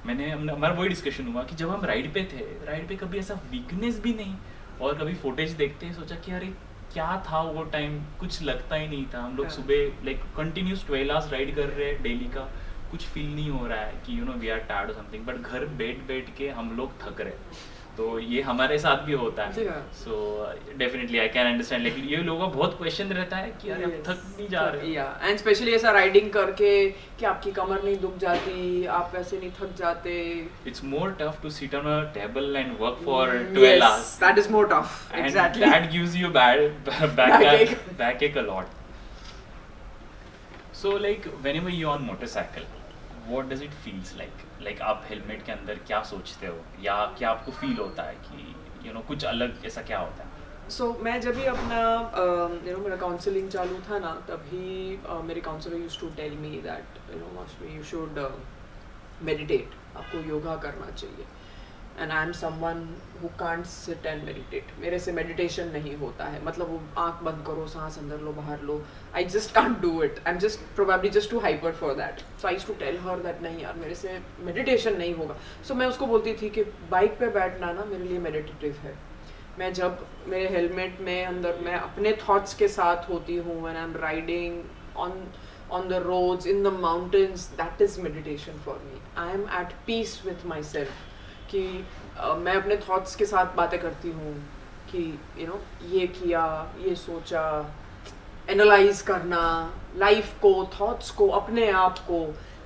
हमारा वही डिस्कशन हुआ कि जब हम राइड पे कभी ऐसा वीकनेस भी नहीं, और कभी फुटेज देखते हैं सोचा कि अरे क्या था वो टाइम, कुछ लगता ही नहीं था. हम लोग सुबह लाइक कंटिन्यूस 12 hours राइड कर रहे हैं डेली का, कुछ फील नहीं हो रहा है कि वी आर टायर्ड और समथिंग. बट घर बैठ के हम लोग थक रहे, तो ये हमारे साथ भी होता है. So definitely I can understand. लेकिन ये लोगों का बहुत क्वेश्चन रहता है कि यार आप थक नहीं जा रहे. एंड स्पेशली ऐसा राइडिंग करके कि आपकी कमर नहीं दुख जाती, आप वैसे नहीं थक जाते. It's more tough to sit on a table and work for 12 hours. That is more tough. Exactly. That gives you back a lot. So like whenever you're on motorcycle, what does it feels like? Like आप helmet के अंदर क्या सोचते हो, या क्या आपको feel होता है कि कुछ अलग ऐसा क्या होता है? So मैं जब भी अपना मेरा काउंसलिंग चालू था ना, तभी मेरे counsellor used to tell me that Mausami you should meditate, आपको योगा करना चाहिए. And I am someone who can't sit and meditate. मेरे से मेडिटेशन नहीं होता है. मतलब वो आँख बंद करो, सांस अंदर लो बाहर लो, I just can't do it. I am just probably just too hyper for that. So I used to tell her that नहीं यार मेरे से मेडिटेशन नहीं होगा. सो मैं उसको बोलती थी कि बाइक पे बैठना ना मेरे लिए मेडिटेटिव है. मैं जब मेरे हेलमेट में अंदर मैं अपने थॉट्स के साथ होती हूँ, when I am riding on the roads, in the mountains, that is meditation for me. I am at peace with myself. कि मैं अपने थॉट्स के साथ बातें करती हूँ कि ये किया, ये सोचा, एनालाइज करना लाइफ को, थॉट्स को, अपने आप को.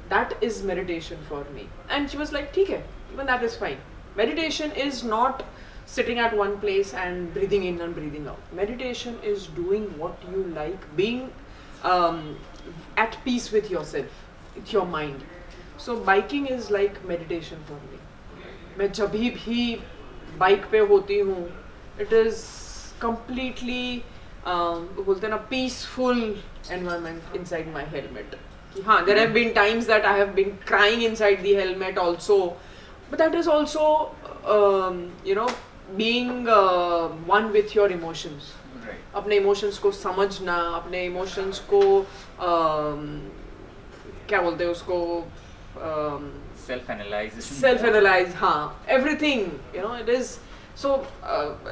That is meditation for me. And शी वाज लाइक ठीक है, even that is fine. Meditation is not sitting at one place and breathing in and breathing out. Meditation is doing what you like, being at peace with yourself, with your mind. So biking is like meditation for me. मैं जब भी bike पे होती हूँ, it is completely बोलते हैं ना peaceful environment inside my helmet. हाँ, there have been times that I have been crying inside the helmet also, but that is also being one with your emotions. अपने emotions को समझना, अपने emotions को क्या बोलते हैं उसको, self-analyze, हाँ, everything, it is. So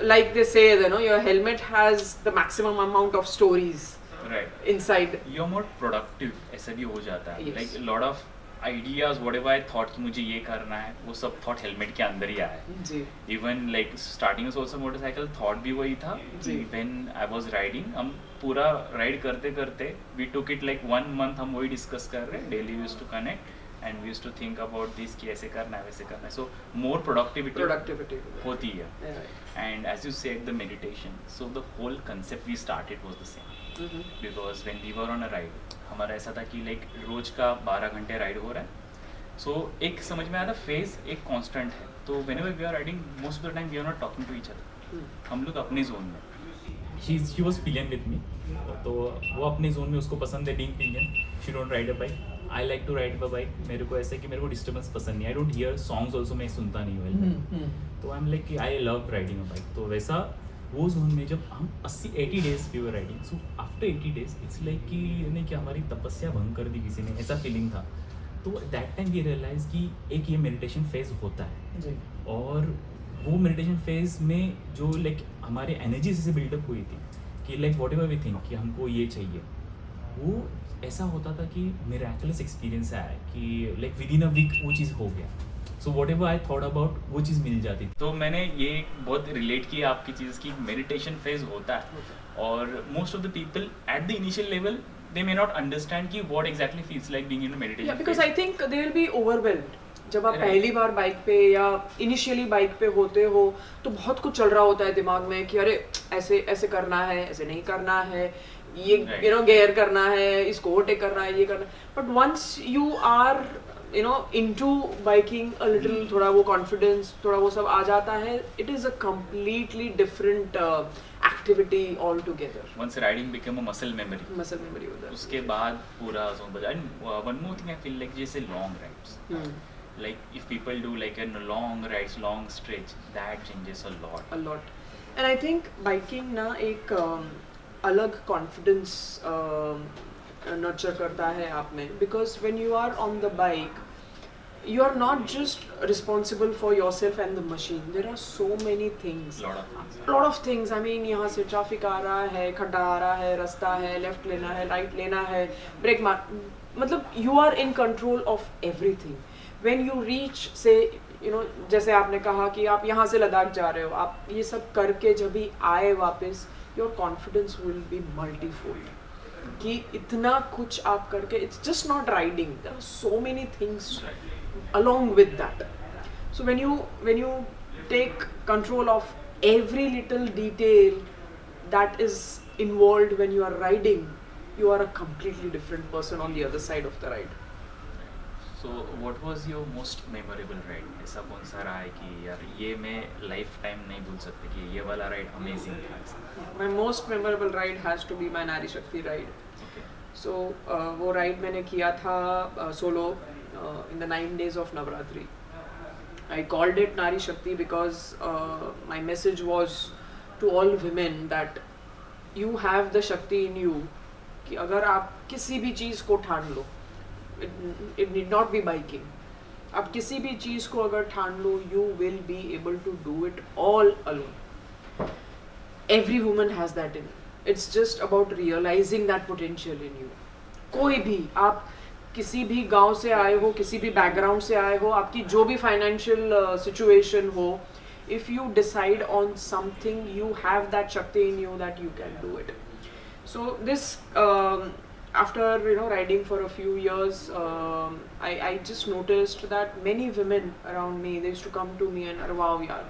like they say, your helmet has the maximum amount of stories right inside. You're more productive, ऐसा भी हो जाता है. Yes. Like a lot of ideas whatever I thought कि मुझे ये करना है, वो सब थॉट हेलमेट के अंदर ही आया है. जी इवन लाइक स्टार्टिंग में ऑल्सो मोटरसाइकिल थॉट भी वही था. जी. व्हेन आई वाज राइडिंग, हम पूरा राइड करते करते we took it like 1 month हम वही डिस्कस कर रहे हैं. Daily used to connect and we used to think about this कि ऐसे करना है वैसे करना है. सो मोर प्रोडक्टिविटी होती है. And as you said, the meditation, so the whole concept we started was the same. Because when we were on a ride, हमारा ऐसा था कि लाइक रोज का 12 घंटे राइड हो रहा है. सो एक समझ में आया था फेज एक कांस्टेंट है. तो whenever we are riding, most of the time we are not talking to each other. हम लोग अपने जोन में. She was pillion with me. तो वो अपने जोन में, उसको पसंद है being pillion. She don't ride a bike. I like to ride a bike. मेरे को ऐसा है कि मेरे को डिस्टर्बेंस पसंद नहीं. I don't hear songs also, मैं सुनता नहीं हूँ. तो आई एम लाइक कि I love riding a bike. तो वैसा वो जोन में जब हम 80 days we were riding, so after 80 days it's like कि नहीं कि हमारी तपस्या भंग कर दी किसी ने, ऐसा फीलिंग था. तो दैट टाइम वी रियलाइज कि एक ये मेडिटेशन फेज होता है जी. और वो मेडिटेशन फेज में जो लाइक हमारी एनर्जी से बिल्डअप हुई थी कि like whatever we think कि हमको ये चाहिए, वो ऐसा होता था कि मिरेकुलस एक्सपीरियंस आया कि like within a week वो चीज़ हो गया. So whatever I thought about वो चीज़ मिल जाती. तो मैंने ये बहुत रिलेट किया आपकी चीज़ की मेडिटेशन फेज होता है. और most of the people at the initial level they may not understand कि what exactly feels like being in meditation. Because I think they will be overwhelmed. जब आप Right. पहली बार बाइक पे या इनिशियली बाइक पे होते हो तो बहुत कुछ चल रहा होता है दिमाग में कि अरे ऐसे ऐसे करना है, ऐसे नहीं करना है, ये Right. यू नो गेयर करना है, इसको ओवरटेक करना है, ये करना है. But once you are you know into biking a little, थोड़ा वो कॉन्फिडेंस, थोड़ा वो सब आ जाता है. It is a completely different activity all together. Once riding become a muscle memory. Muscle memory हो जाती उसके बाद पूरा जोन बजा. And one more thing I feel like जैसे लॉन्ग राइड्स, है. like if people do like a long rides, long stretch, that changes a lot. A lot. And I think biking ना एक अलग confidence nurture करता है आप में, because when you are on the bike you are not just responsible for yourself and the machine. There are so many things. Lot of things. I mean यहाँ से traffic आ रहा है, खड्डा आ रहा है, रास्ता है, left लेना है, right लेना है, brake मार, मतलब you are in control of everything. When you reach, say you know, जैसे आपने कहा कि आप यहाँ से लद्दाख जा रहे हो, आप ये सब करके जब भी आए वापस, your confidence will be multifold. कि इतना कुछ आप करके, it's just not riding. There are so many things along with that. So when you take control of every little detail that is involved when you are riding, you are a completely different person on the other side of the ride. So what was your most memorable ride? ऐसा कौन सा रहा है कि यार ये मैं life time नहीं भूल सकती कि ये वाला राइड अमेजिंग था? My most memorable ride has to be my Nari Shakti ride. Okay. So वो ride मैंने किया था solo in the 9 days of Navratri. I called it Nari Shakti because my message was to all women that you have the Shakti in you. कि अगर आप किसी भी चीज़ को ठान लो, it need not be biking. आप किसी भी चीज़ को अगर ठान लो, you will be able to do it all alone. Every woman has that in. It's just about realizing that potential in you. कोई भी, आप किसी भी गांव से आए हो, किसी भी बैकग्राउंड से आए हो, आपकी जो भी फाइनेंशियल सिचुएशन हो, if you decide on something, you have that Shakti in you that you can do it. So this after riding for a few years, I just noticed that many women around me, they used to come to me and wow यार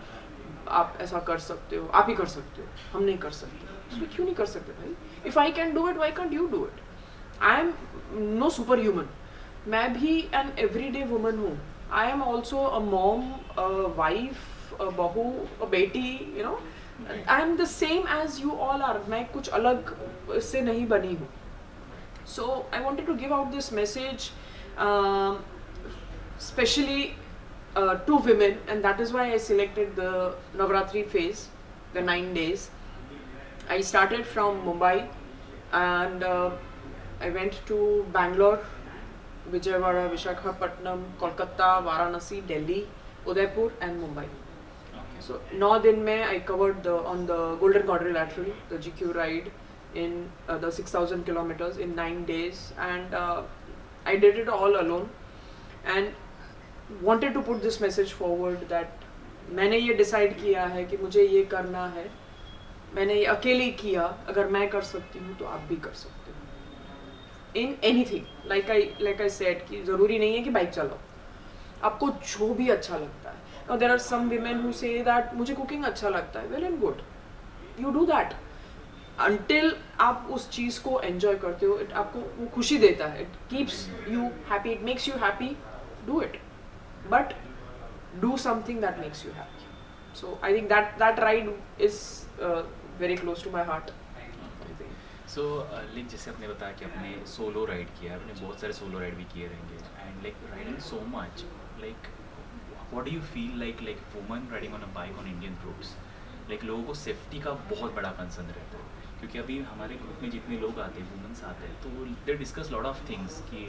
आप ऐसा कर सकते हो, आप ही कर सकते हो, हम नहीं कर सकते. So क्यों नहीं कर सकते भाई? If I can do it, why can't you do it? I am no superhuman. मैं भी an everyday woman हूँ. I am also a mom, a wife, a बहू, a बेटी, you know. I am the same as you all are. मैं कुछ अलग से नहीं बनी हूँ. So I wanted to give out this message, especially to women, and that is why I selected the Navratri phase, the 9 days. I started from Mumbai, and I went to Bangalore, Vijayawada, Visakhapatnam, Kolkata, Varanasi, Delhi, Udaipur, and Mumbai. So 9 दिन में I covered on the Golden Quadrilateral, the GQ ride, in the 6,000 kilometers in 9 days, and I did it all alone. And wanted to put this message forward that मैंने ये decide किया है कि मुझे ये करना है, मैंने ये अकेले किया, अगर मैं कर सकती हूँ तो आप भी कर सकते हो in anything. Like I said कि ज़रूरी नहीं है कि बाइक चलाओ, आपको जो भी अच्छा लगता है. और there are some women who say that मुझे कुकिंग अच्छा लगता है, well and good, you do that until आप उस चीज़ को एंजॉय करते हो, it आपको वो खुशी देता है, it keeps you happy, it makes you happy, do it, but do something that makes you happy. So I think that ride is very close to my heart. I think. So like जैसे आपने बताया कि आपने solo ride किया, आपने बहुत सारे solo ride भी किए रहेंगे, and like riding so much, like what do you feel like woman riding on a bike on Indian roads? Like लोगों को सेफ्टी का बहुत बड़ा कंसर्न रहता है, क्योंकि अभी हमारे ग्रुप में जितने लोग आते हैं, वुमेंस आते हैं, तो they discuss lot of things कि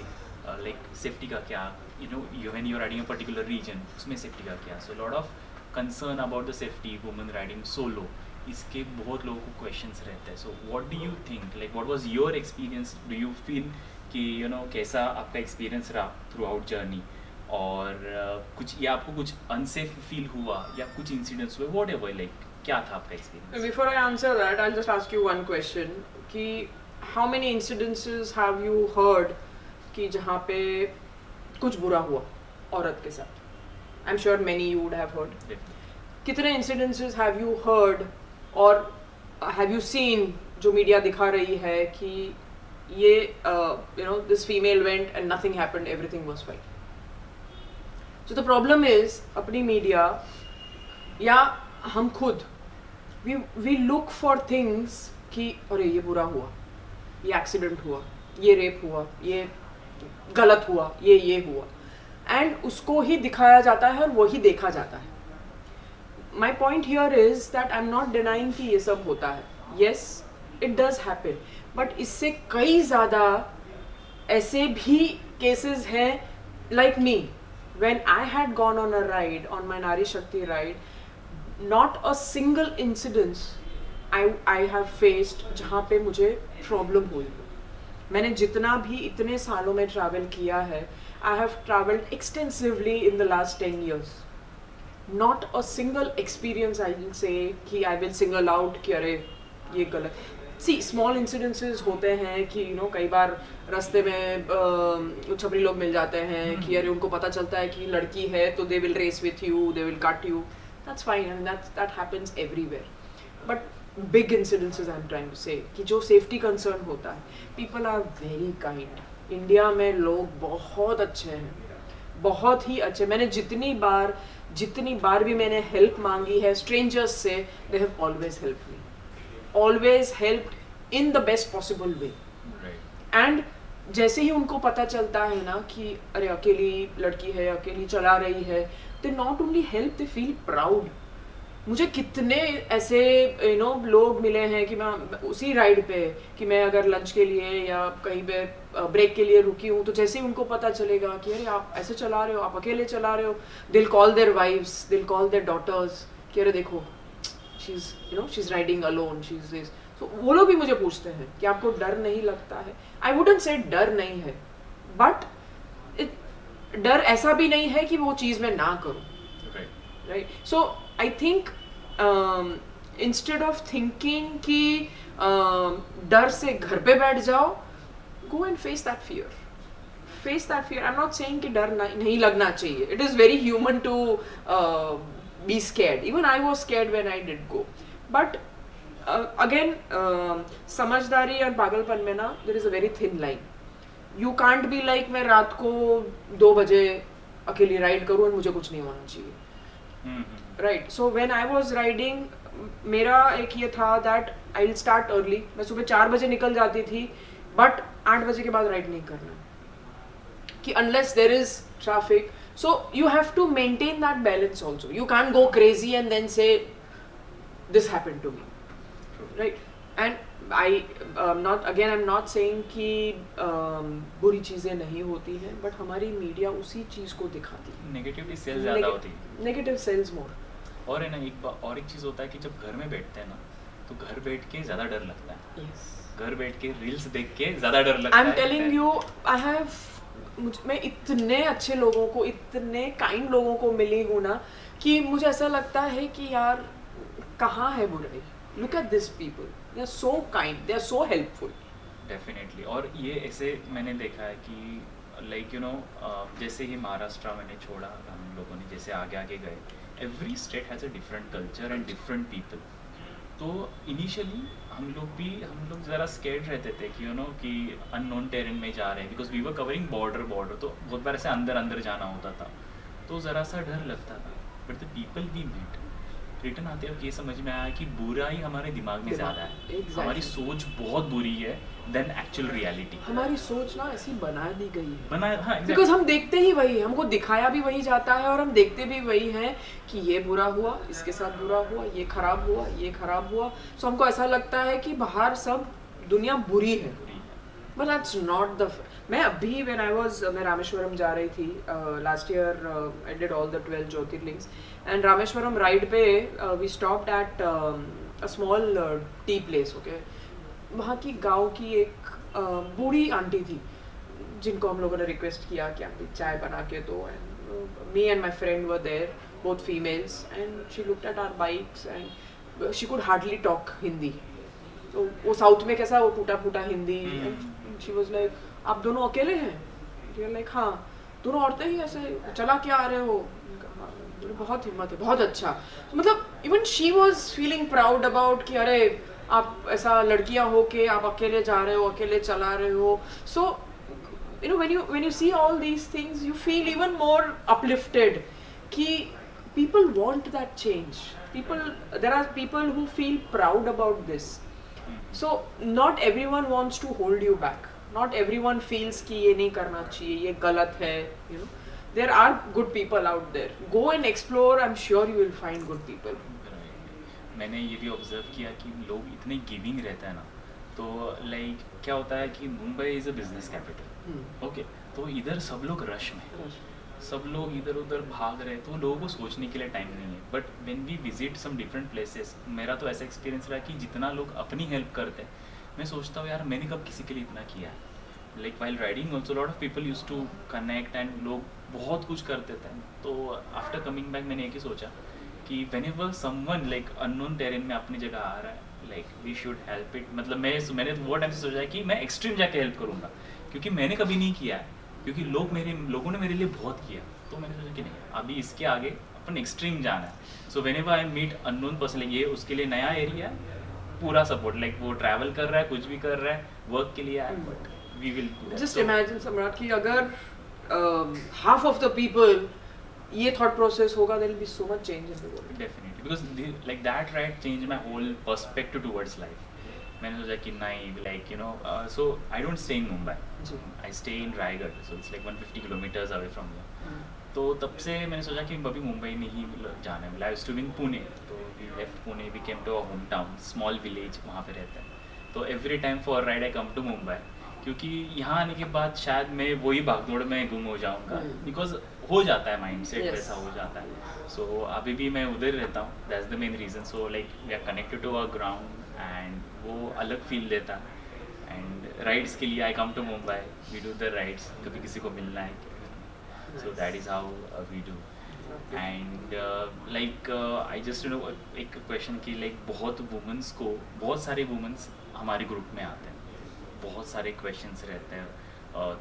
लाइक सेफ्टी का क्या, you know when you are riding a particular region, उसमें सेफ्टी का क्या. So lot of concern about the safety women riding solo, इसके बहुत लोगों को क्वेश्चंस रहते हैं. So what do you think, like what was your experience? Do you feel कि यू नो कैसा आपका एक्सपीरियंस रहा थ्रू आउट जर्नी, और कुछ या आपको कुछ अनसेफ फील हुआ या कुछ इंसिडेंट्स हुए, वॉट एवर, लाइक क्या था आपका experience? Before I answer that, I'll just ask you one question कि how many incidences have you heard कि जहाँ पे कुछ बुरा हुआ औरत के साथ? I'm sure many you would have heard. कितने incidences have you heard और have you seen जो मीडिया दिखा रही है कि ये you know this female went and nothing happened, everything was fine. So the problem is अपनी मीडिया या हम खुद we look for things कि अरे ये बुरा हुआ, ये एक्सीडेंट हुआ, ये रेप हुआ, ये गलत हुआ, ये हुआ, एंड उसको ही दिखाया जाता है और वही देखा जाता है. My point here is that I am not denying कि ये सब होता है. Yes it does happen, but इससे कई ज़्यादा ऐसे भी केसेस हैं like me when I had gone on a ride, on my Nari Shakti ride, not a single incident I have faced जहाँ पे मुझे प्रॉब्लम हुई. मैंने जितना भी इतने सालों में ट्रैवल किया है, I have travelled extensively in the last 10 years. Not a single experience I will say कि I will single out कि अरे ये गलत. See, small incidences होते हैं कि you know कई बार रास्ते में छपरी लोग मिल जाते हैं कि अरे उनको पता चलता है कि लड़की है तो they will race with you, they will cut you. That's fine, I mean that happens everywhere. But big incidences I'm trying to say कि जो safety concern होता है, people are very kind. India में लोग बहुत अच्छे हैं, बहुत ही अच्छे. मैंने जितनी बार भी मैंने हेल्प मांगी है strangers से, they have always helped me. Always helped in the best possible way. And जैसे ही उनको पता चलता है ना कि अरे अकेली लड़की है, अकेली चला रही है, they not only help, they feel proud. मुझे कितने ऐसे you know लोग मिले हैं कि मैं उसी राइड पे कि मैं अगर लंच के लिए या कहीं पे ब्रेक के लिए रुकी हूँ, तो जैसे ही उनको पता चलेगा कि अरे आप ऐसे चला रहे हो, आप अकेले चला रहे हो, they'll call their wives, they'll call their daughters कि अरे देखो she's riding alone, she's this. So वो लोग भी मुझे पूछते हैं कि आपको डर नहीं लगता है. I wouldn't say डर नहीं है, but डर ऐसा भी नहीं है कि वो चीज़ मैं ना करूँ. Right. So I think instead of thinking कि डर से घर पे बैठ जाओ, go and face that fear. Face that fear. I'm not saying कि डर नहीं लगना चाहिए. It is very human to be scared. Even I was scared when I did go. But again, समझदारी और पागलपन में ना there is a very thin line. You can't be like मैं रात को 2 बजे अकेली राइड करूँ और मुझे कुछ नहीं होना चाहिए. Right. So when I was riding, मेरा एक ये था that I'll start early. मैं सुबह 4 बजे निकल जाती थी, but 8 बजे के बाद राइड नहीं करना कि unless there is traffic. So you have to maintain that balance also. You can't go crazy and then say this happened to me, right? And I'm not saying कि बुरी चीज़ें नहीं होती हैं, but हमारी मीडिया उसी चीज़ को दिखाती है. नेगेटिविटी सेल्स ज़्यादा होती है. नेगेटिव सेल्स मोर. और है ना एक चीज़ होता है कि जब घर में बैठते हैं ना, तो घर बैठ के ज़्यादा डर लगता है. Yes. घर बैठ के रील्स देख के ज़्यादा डर लगता है. I'm telling you, I have मैं इतने अच्छे लोगों को, इतने काइंड लोगों को मिली हूँ ना, कि मुझे ऐसा लगता है कि यार कहाँ है बुराई. Look at this people, they are so kind, they are so helpful. Definitely. और ये ऐसे मैंने देखा है कि लाइक जैसे ही महाराष्ट्र मैंने छोड़ा, हम लोगों ने जैसे आगे आगे गए, every state has a different culture and different people. तो इनिशियली हम लोग ज़रा स्केर्ड रहते थे कि कि अननोन टेरेन में जा रहे हैं, because we were covering border, तो बहुत बार ऐसे अंदर अंदर जाना होता था, तो ज़रा सा डर लगता था. But the people we met, return आते वक्त ये समझ में आया कि बुराई हमारे दिमाग में ज़्यादा है. Exactly. हमारी सोच बहुत बुरी है देन एक्चुअल रियलिटी. हमारी सोच ना ऐसी बना दी गई है, बनाया, हाँ exactly. बिकॉज हम देखते ही वही, हमको दिखाया भी वही जाता है और हम देखते भी वही हैं कि ये बुरा हुआ, इसके साथ बुरा हुआ, ये खराब हुआ, ये खराब हुआ. सो हमको ऐसा लगता है कि बाहर सब दुनिया बुरी है. But that's not the. मैं अभी मैं रामेश्वरम जा रही थी last year. I did all the 12 jyotirlingas and Rameswaram ride पे we stopped at a small tea place. Okay, वहाँ की गांव की एक बूढ़ी आंटी थी जिनको हम लोगों ने रिक्वेस्ट किया कि आंटी चाय बना के दो. And me and my friend were there, both females, and she looked at our bikes and she could hardly talk Hindi. तो वो साउथ में कैसा, वो टूटा फूटा हिंदी. एंड शी वाज लाइक, आप दोनों अकेले हैं? वी आर लाइक हाँ. दोनों औरतें ही ऐसे चला के आ रहे हो? बहुत हिम्मत है, बहुत अच्छा. मतलब even she was feeling proud about कि अरे आप ऐसा लड़कियां हो के आप अकेले जा रहे हो, अकेले चला रहे हो. सो when you see all these things, you feel even more uplifted कि people want that change. There are people who feel proud about this. So not everyone wants to hold you back. Not everyone feels कि ये नहीं करना चाहिए, ये गलत है. There are good people out there. Go and explore. I'm sure you will find good people. मैंने ये भी ऑब्जर्व किया कि लोग इतने गिविंग रहते हैं ना, तो लाइक क्या होता है कि Mumbai is a business capital. Okay, तो इधर सब लोग रश में, सब लोग इधर उधर भाग रहे हैं, तो लोगों को सोचने के लिए टाइम नहीं है. But when we visit some different places, मेरा तो ऐसा एक्सपीरियंस रहा कि जितना लोग अपनी हेल्प करते हैं, मैं सोचता हूँ यार मैंने कब किसी के लिए इतना किया है. Like while riding also lot of people use to connect and लोग बहुत कुछ करते थे. तो आफ्टर कमिंग बैक मैंने एक ही सोचा कि whenever someone like unknown terrain में अपनी जगह आ रहा है, like we should help it. मतलब मैंने वो टाइम से सोचा है कि मैं एक्सट्रीम जाके हेल्प करूँगा, क्योंकि मैंने कभी नहीं किया है, क्योंकि लोगों ने मेरे लिए बहुत किया. तो मैंने सोचा कि नहीं, अभी इसके आगे अपन एक्सट्रीम जाना है. So whenever I meet unknown person, ये उसके लिए नया एरिया है, पूरा सपोर्ट. लाइक वो ट्रैवल कर रहा है, कुछ भी कर रहा है, वर्क के लिए आया, but we will just imagine Samrat कि अगर half of the people ये thought process होगा, there will be so much change in the world. Definitely, because like that ride changed my whole perspective towards life. मैंने सोचा कि नहीं, like so I don't stay in Mumbai. I stay in Raigad, so it's like 150 kilometers away from here. तो तब से मैंने सोचा कि अभी मुंबई नहीं जाना है. I used to be in Pune, तो we left Pune, we came to our hometown, small village, वहाँ पे रहते हैं. तो every time for a ride I come to Mumbai, क्योंकि यहाँ आने के बाद शायद मैं वही भागदौड़ में गुम हो जाऊँगा, बिकॉज हो जाता है माइंड सेट वैसा हो जाता है. सो अभी भी मैं उधर रहता हूँ, that's the main reason. So like we are connected to our ground and वो अलग फील देता है. एंड राइड्स के लिए I come to Mumbai, we do the rides, कभी किसी को मिलना है, so that is how we do. And like I just एक क्वेश्चन की, लाइक बहुत सारे वुमेंस हमारे ग्रुप में आते हैं, बहुत सारे क्वेश्चंस रहते हैं.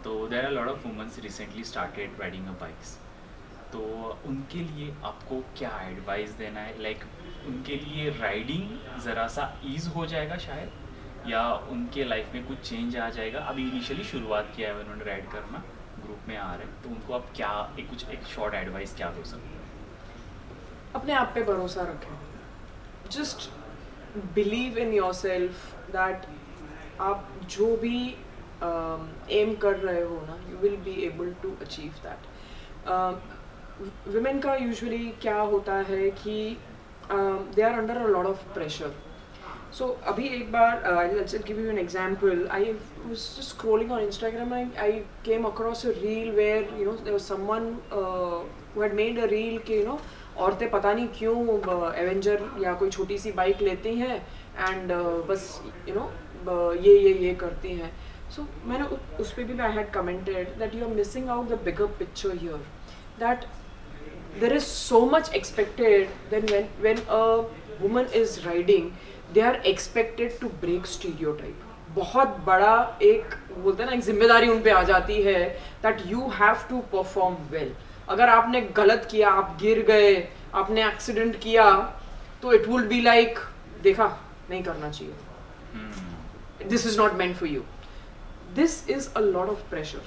तो there are lot of womens recently started riding a bikes. तो उनके लिए आपको क्या एडवाइस देना है? लाइक उनके लिए राइडिंग ज़रा सा ईज़ हो जाएगा शायद, या उनके लाइफ में कुछ चेंज आ जाएगा? अभी इनिशियली शुरुआत किया है उन्होंने राइड करना, ग्रुप में आ रहे हैं, तो उनको आप क्या एक शॉर्ट एडवाइस क्या दो सकते हैं? अपने आप पे भरोसा रखें. Just believe in yourself that आप जो भी एम कर रहे हो ना, you will be able to achieve that. Women का यूजुअली क्या होता है कि they are under a lot of pressure. So अभी एक बार let's give you an example. I was just scrolling on Instagram and I came across a reel where there was someone who had made a reel कि औरतें पता नहीं क्यों Avenger या कोई छोटी सी बाइक लेती हैं एंड बस ये करती हैं. So मैंने उस पे भी I had commented that you are missing out the bigger picture here, that there is so much expected. Then when a woman is riding, they are expected to break stereotype. बहुत बड़ा एक बोलते हैं ना, एक जिम्मेदारी उन पे आ जाती है that you have to perform well. अगर आपने गलत किया, आप गिर गए, आपने एक्सीडेंट किया, तो it would be like देखा नहीं करना चाहिए, this is not meant for you. This is a lot of pressure.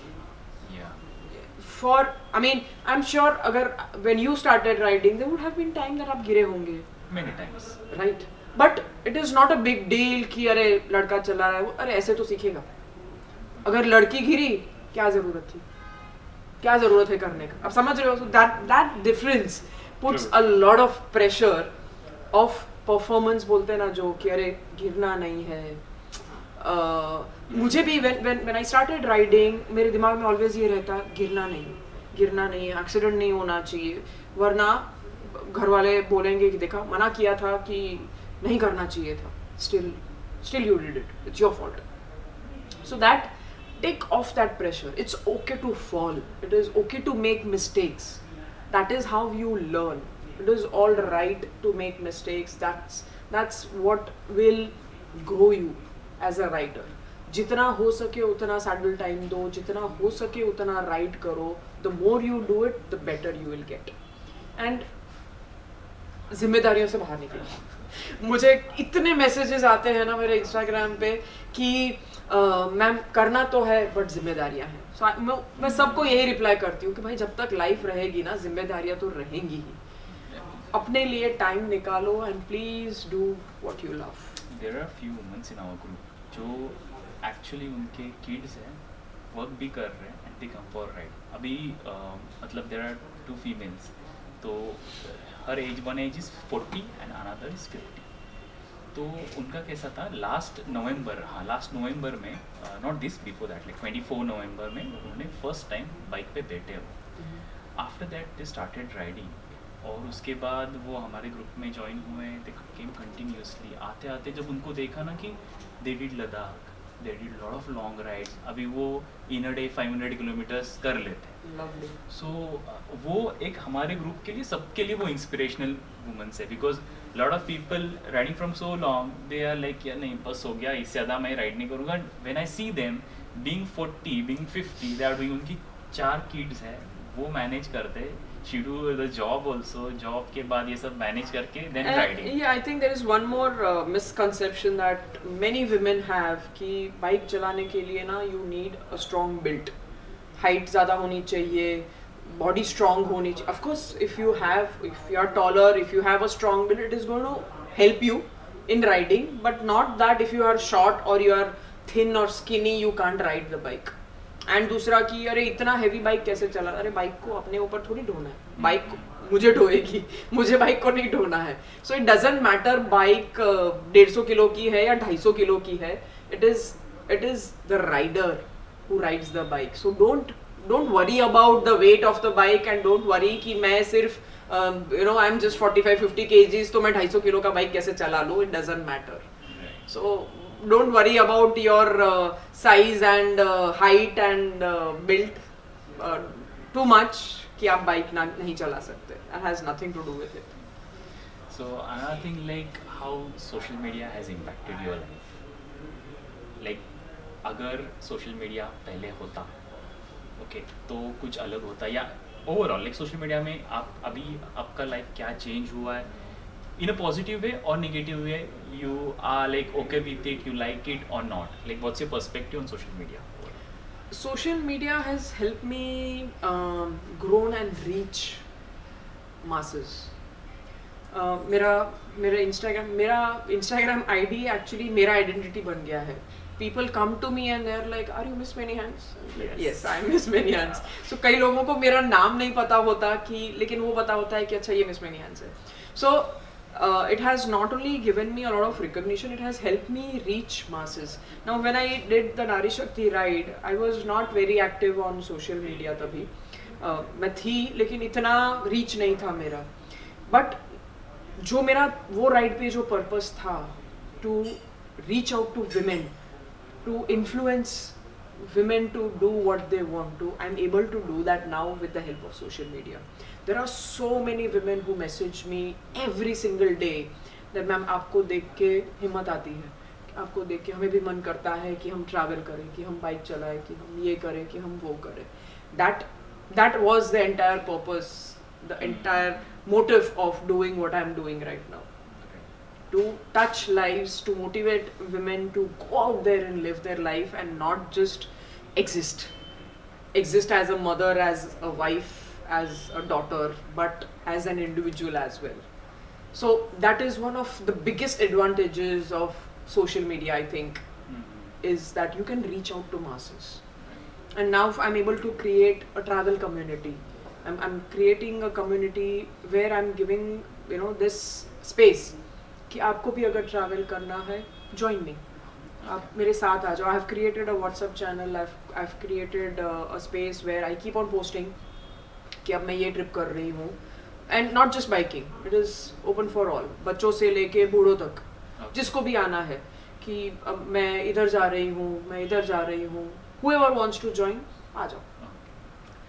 For, I mean, I'm sure अगर when you started riding, there would have been time that आप गिरे होंगे. Many times. Right. But it is not a big deal कि अरे लड़का चला रहा है, अरे ऐसे तो सीखेगा. अगर लड़की गिरी, क्या जरूरत थी? क्या जरूरत है करने का? आप समझ रहे हो? So that difference puts a lot of pressure of performance, बोलते हैं ना जो कि अरे गिरना नहीं है. मुझे भी when I started riding, मेरे दिमाग में always ये रहता, गिरना नहीं, एक्सीडेंट नहीं होना चाहिए, वरना घर वाले बोलेंगे कि देखा मना किया था कि नहीं करना चाहिए था, still you did it, it's your fault. So that, take off that pressure. It's okay to fall, it is okay to make mistakes, that is how you learn. It is all right to make mistakes. That's what will grow you as a rider. जितना हो सके उतना saddle time दो, जितना हो सके उतना ride करो. The more you do it, the better you will get. And जिम्मेदारियों से बाहर निकलो. मुझे इतने मैसेजेस आते हैं ना मेरे इंस्टाग्राम पे कि मैम करना तो है बट जिम्मेदारियां हैं. So मैं सबको यही रिप्लाई करती हूँ कि भाई जब तक लाइफ रहेगी ना, जिम्मेदारियां तो रहेंगी ही. अपने लिए टाइम निकालो and please do what you love. There are few women in our group जो एक्चुअली उनके किड्स हैं, वर्क भी कर रहे हैं and they come for ride. अभी मतलब देयर आर 2 फीमेल्स, तो हर age, one age is 40 and another is 50. तो उनका कैसा था, लास्ट नवंबर में, not this, before that, like 24 November में उन्होंने फर्स्ट टाइम बाइक पे बैठे हो. After that they started riding, और उसके बाद वो हमारे ग्रुप में ज्वाइन हुए. दे केम कंटिन्यूसली. आते आते जब उनको देखा ना कि they did Ladakh, they did lot of long rides. अभी वो इन अ डे 500 किलोमीटर्स कर लेते हैं. सो वो एक हमारे ग्रुप के लिए, सबके लिए वो इंस्पिरेशनल वुमेन्स है. Because lot of people riding from so long, they are like यार नहीं बस हो गया, इससे ज़्यादा मैं राइड नहीं करूँगा. When I see them being 40, being 50, they are doing, उनकी 4 किड्स है, वो मैनेज करते. She do the job also, job के बाद ये सब मैनेज करके then riding. Yeah, I think there is one more misconception that many women have कि बाइक चलाने के लिए ना you need a strong build, height ज़्यादा होनी चाहिए, body strong होनी चाहिए. Of course, if you are taller, if you have a strong build, it is going to help you in riding, but not that if you are short or you are thin or skinny, you can't ride the bike. And दूसरा कि अरे इतना heavy bike कैसे चला, अरे bike को अपने ऊपर थोड़ी ढोना है, बाइक मुझे ढोएगी, मुझे बाइक को नहीं ढोना है. So it doesn't matter bike 150 kilo की है या 250 किलो की है. It is the rider who rides the bike. So don't worry about the weight of the bike and don't worry कि मैं सिर्फ आई एम जस्ट 45-50 kgs, तो मैं 250 किलो का बाइक कैसे चला लूँ. It doesn't matter. So don't worry about your size and height and build too much कि आप बाइक नहीं चला सकते. That has nothing to do with it. So another thing, like how social media has impacted your life. Like अगर social media पहले होता, okay, तो कुछ अलग होता, या overall like social media में आप अभी आपका life क्या change हुआ है, in a positive way or negative way, you are like okay with it, you like it or not, like what's your perspective on social media? Social media has helped me grown and reach masses. मेरा Instagram ID actually मेरा identity बन गया है. People come to me and they're like, are you Miss Many Hands? Yes, I'm Miss Many Hands. So कई लोगों को मेरा नाम नहीं पता होता कि, लेकिन वो पता होता है कि अच्छा ये Miss Many Hands है. So it has not only given me a lot of recognition, it has helped me reach masses. Now when I did the Nari Shakti ride, I was not very active on social media तभी. मैं थी लेकिन इतना reach नहीं था मेरा. But जो मेरा वो ride पे जो purpose था, to reach out to women, to influence women to do what they want to. I'm able to do that now with the help of social media. There are so many women who message me every single day that ma'am आपको देख के हिम्मत आती है, आपको देख के हमें भी मन करता है कि हम ट्रैवल करें, कि हम बाइक चलाएं, कि हम ये करें, कि हम वो करें. That was the entire purpose, the entire motive of doing what I'm doing right now. To touch lives, to motivate women to go out there and live their life and not just exist as a mother, as a wife, as a daughter, but as an individual as well. So that is one of the biggest advantages of social media, I think, is that you can reach out to masses. And now I'm able to create a travel community. I'm creating a community where I'm giving, this space कि आपको भी अगर travel करना है, join me. आप मेरे साथ आ जाओ. I have created a WhatsApp channel. I've created a space where I keep on posting कि अब मैं ये ट्रिप कर रही हूँ. And not just biking. It is open for all. बच्चों से लेके बूढ़ों तक, जिसको भी आना है कि अब मैं इधर जा रही हूँ, मैं इधर जा रही हूँ. Whoever wants to join, आ जाओ.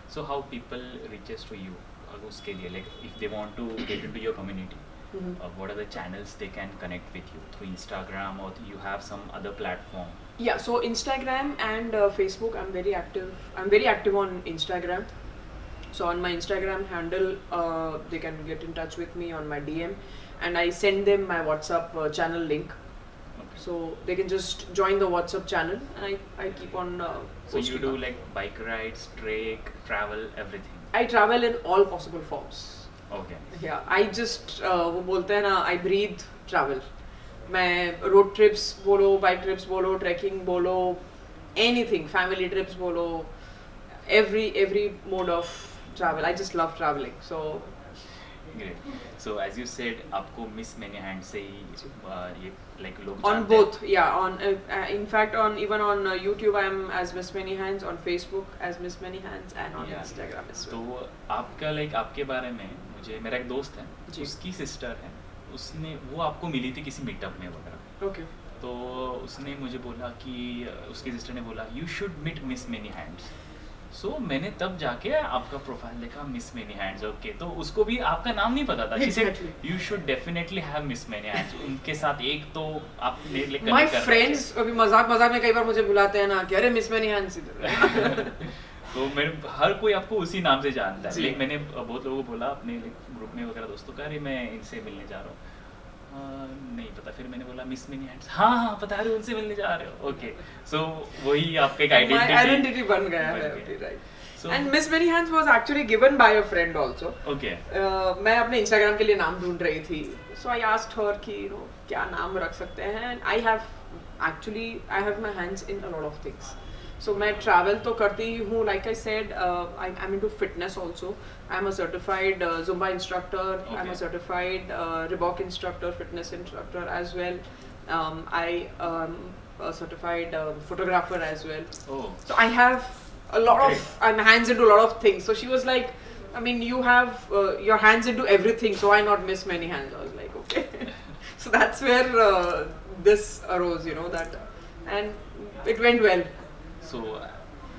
So how people reaches to you? उसके लिए, like if they want to get into your community, what are the channels they can connect with you? Through Instagram, or you have some other platform? Yeah, so Instagram and Facebook, I'm very active. I'm very active on Instagram. So on my Instagram handle, they can get in touch with me on my DM, and I send them my WhatsApp channel link. Okay. So they can just join the WhatsApp channel, and I keep on So you posting do up. like bike rides, trek, travel, everything? I travel in all possible forms. Okay. Yeah, I just वो बोलते हैं ना, I breathe travel. मैं road trips बोलो, bike trips बोलो, trekking बोलो, anything, family trips बोलो, every mode of travel. I just love traveling. So Great. So as you said, आपको Miss Many Hands से ही ये like लोग on जानते हैं. both, yeah, on in fact even on YouTube I'm as Miss Many Hands, on Facebook as Miss Many Hands, and on Yeah. Instagram as तो well. आपका like आपके बारे में मुझे, मेरा एक दोस्त है, जी. उसकी सिस्टर है, उसने वो आपको मिली थी किसी मीटअप में वगैरह. Okay. तो उसने मुझे बोला कि उसकी सिस्टर ने बोला you should meet Miss Many Hands. So मैंने तब जाके आपका प्रोफाइल देखा, मिस मेनी हैंड्स. ओके, तो उसको भी आपका नाम नहीं पता था. Exactly. You should definitely have miss Many hands. उनके साथ एक तो आप My friends अभी मजाक में कई बार मुझे बुलाते हैं ना कि अरे मिस मैनी हैंड्स इधर. तो मैं हर कोई आपको उसी नाम से जानता है. जी. लेकिन मैंने बहुत लोगों को बोला अपने ग्रुप में वगैरह दोस्तों का, अरे मैं इनसे मिलने जा रहा हूँ. नहीं पता. फिर मैंने बोला मिस मेनी हैंड्स, हाँ पता है, उनसे मिलने जा रहे हो. ओके, सो वही आपका एक My identity बन गया है अभी, right. So, And Miss Many Hands was actually given by a friend also. okay. मैं अपने Instagram के लिए नाम ढूंढ रही थी. So I asked her कि क्या नाम रख सकते हैं. And I have my hands in a lot of things. So मैं travel तो करती ही हूँ. Like I said, I'm into fitness also. I'm a certified Zumba instructor. Okay. I'm a certified Reebok instructor, fitness instructor as well. I am a certified photographer as well. Oh. So I have a lot of, I'm hands into a lot of things. So she was like, I mean, you have your hands into everything, so why not Miss Many Hands? I was like, okay. So that's where this arose, that, and it went well. So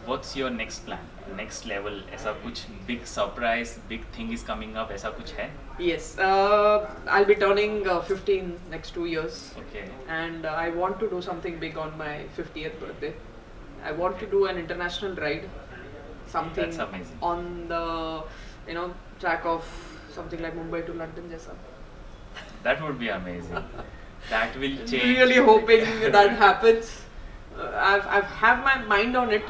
what's your next plan? Next level? ऐसा कुछ big surprise, big thing is coming up, ऐसा कुछ है? Yes, I'll be turning 15 next 2 years. Okay. And I want to do something big on my 50th birthday. I want to do an international ride, something That's amazing. on the track of something like Mumbai to London जैसा. That would be amazing. That will change. Really hoping that happens. I've have my mind on it.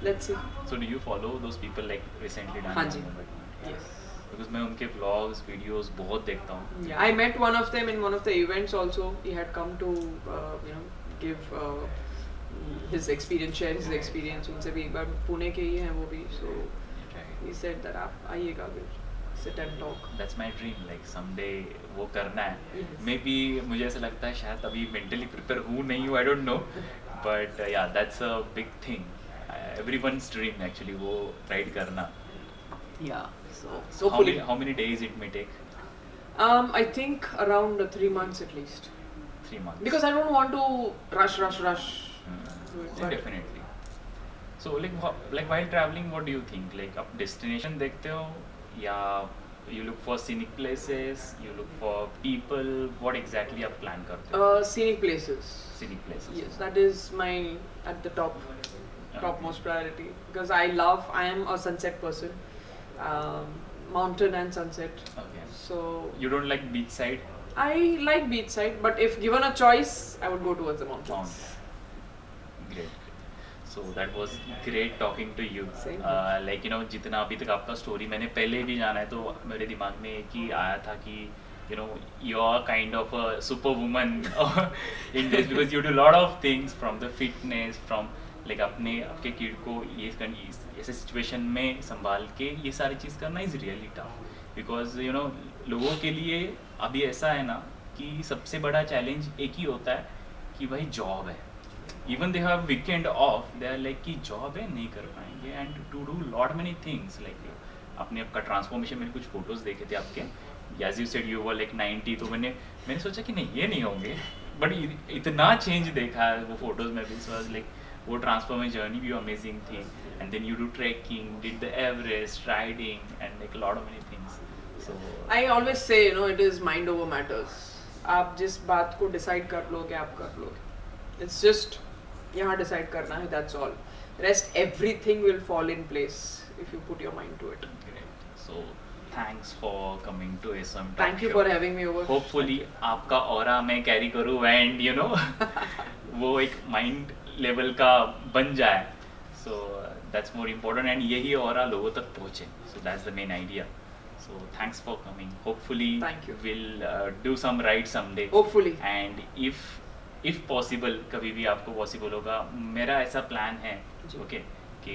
Let's see. So do you follow those people like recently done? हाँ in ji. Mumbai? Yes. Because मैं उनके vlogs, videos बहुत देखता हूँ. Yeah, I met one of them in one of the events also. He had come to give his experience, share his experience. उनसे भी एक बार पुणे के ही हैं वो भी. So he said that आप आइएगा, we'll sit and talk. That's my dream. Like someday वो करना है. Yes. Maybe मुझे ऐसा लगता है शायद अभी mentally prepare हूँ नहीं हूँ, I don't know. But yeah, that's a big thing. Everyone's dream actually वो ride करना. Yeah. So So hopefully. how many days it may take? I think around 3 months at least. 3 months. Because I don't want to rush. Hmm. do it, Yeah, but definitely. So like while traveling, what do you think? Like आप destination देखते हो या you look for scenic places, you look for people, what exactly आप plan करते हो? Scenic places. Scenic places. Yes, that is my at the topmost priority because I am a sunset person, mountain and sunset. Okay. So You don't like beach side? I like beachside, but if given a choice, I would go towards the mountains. Mountain. Great. So that was great talking to you. Same. Like जितना अभी तक आपका story मैंने पहले भी जाना है तो मेरे दिमाग में एक ही आया था कि you are kind of a superwoman in this because you do a lot of things from the fitness from like आपके किड को ये ऐसे सिचुएशन में संभाल के ये सारी चीज़ करना इज़ रियली टफ बिकॉज लोगों के लिए अभी ऐसा है ना कि सबसे बड़ा चैलेंज एक ही होता है कि भाई जॉब है even they have weekend off they are like कि जॉब है नहीं कर पाएंगे and to do lot many things like आपने आपका ट्रांसफॉर्मेशन मैंने कुछ फोटोज देखे थे आपके as you said you were like 90 तो मैंने सोचा कि नहीं ये नहीं होंगे बट इतना चेंज देखा है वो फोटोज में भी सो लाइक वो ट्रांसफॉर्मेशन जर्नी भी अमेजिंग थी and then you do trekking did the Everest riding and like lot of many things so I always say, it is mind over matters. आप जिस बात को डिसाइड कर लोगे आप कर लोगे. It's just यहाँ डिसाइड करना है, that's all. Rest everything will fall in place if you put your mind to it. great so thanks for coming to SM Talk Thank you Show. for having me over. Hopefully आपका aura मैं carry करूँ and वो एक mind level का बन जाए so that's more important and यही aura लोगों तक पहुँचे so that's the main idea so thanks for coming hopefully Thank you. Will do some ride someday Hopefully. And if possible कभी भी आपको पॉसिबल होगा मेरा ऐसा प्लान है जी. ओके कि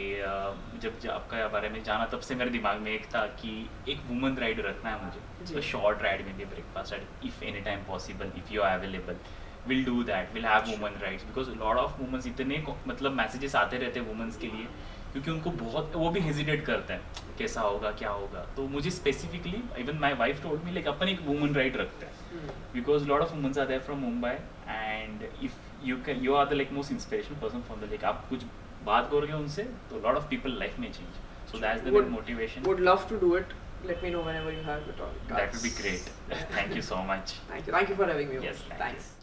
जब आपका बारे में जाना तब से मेरे दिमाग में एक था कि एक वुमन राइड रखना है मुझे जी. तो शॉर्ट राइड में भी breakfast ride if any time possible if you are available will do that will have woman rides because lot of womens इतने मतलब मैसेजेस आते रहते हैं वुमेंस के लिए क्योंकि उनको बहुत वो भी हेजिटेट करते हैं कैसा होगा क्या होगा तो मुझे specifically even my wife told me like अपन एक वुमन राइड रखते हैं because a lot of women are there from Mumbai and if you are the like most inspirational person from the like आप कुछ बात करोगे उनसे तो lot of people life may change so that's the main motivation Would love to do it. Let me know whenever you have it all. that would be great thank you so much Thank you for having me over. Yes, thank you. Thanks.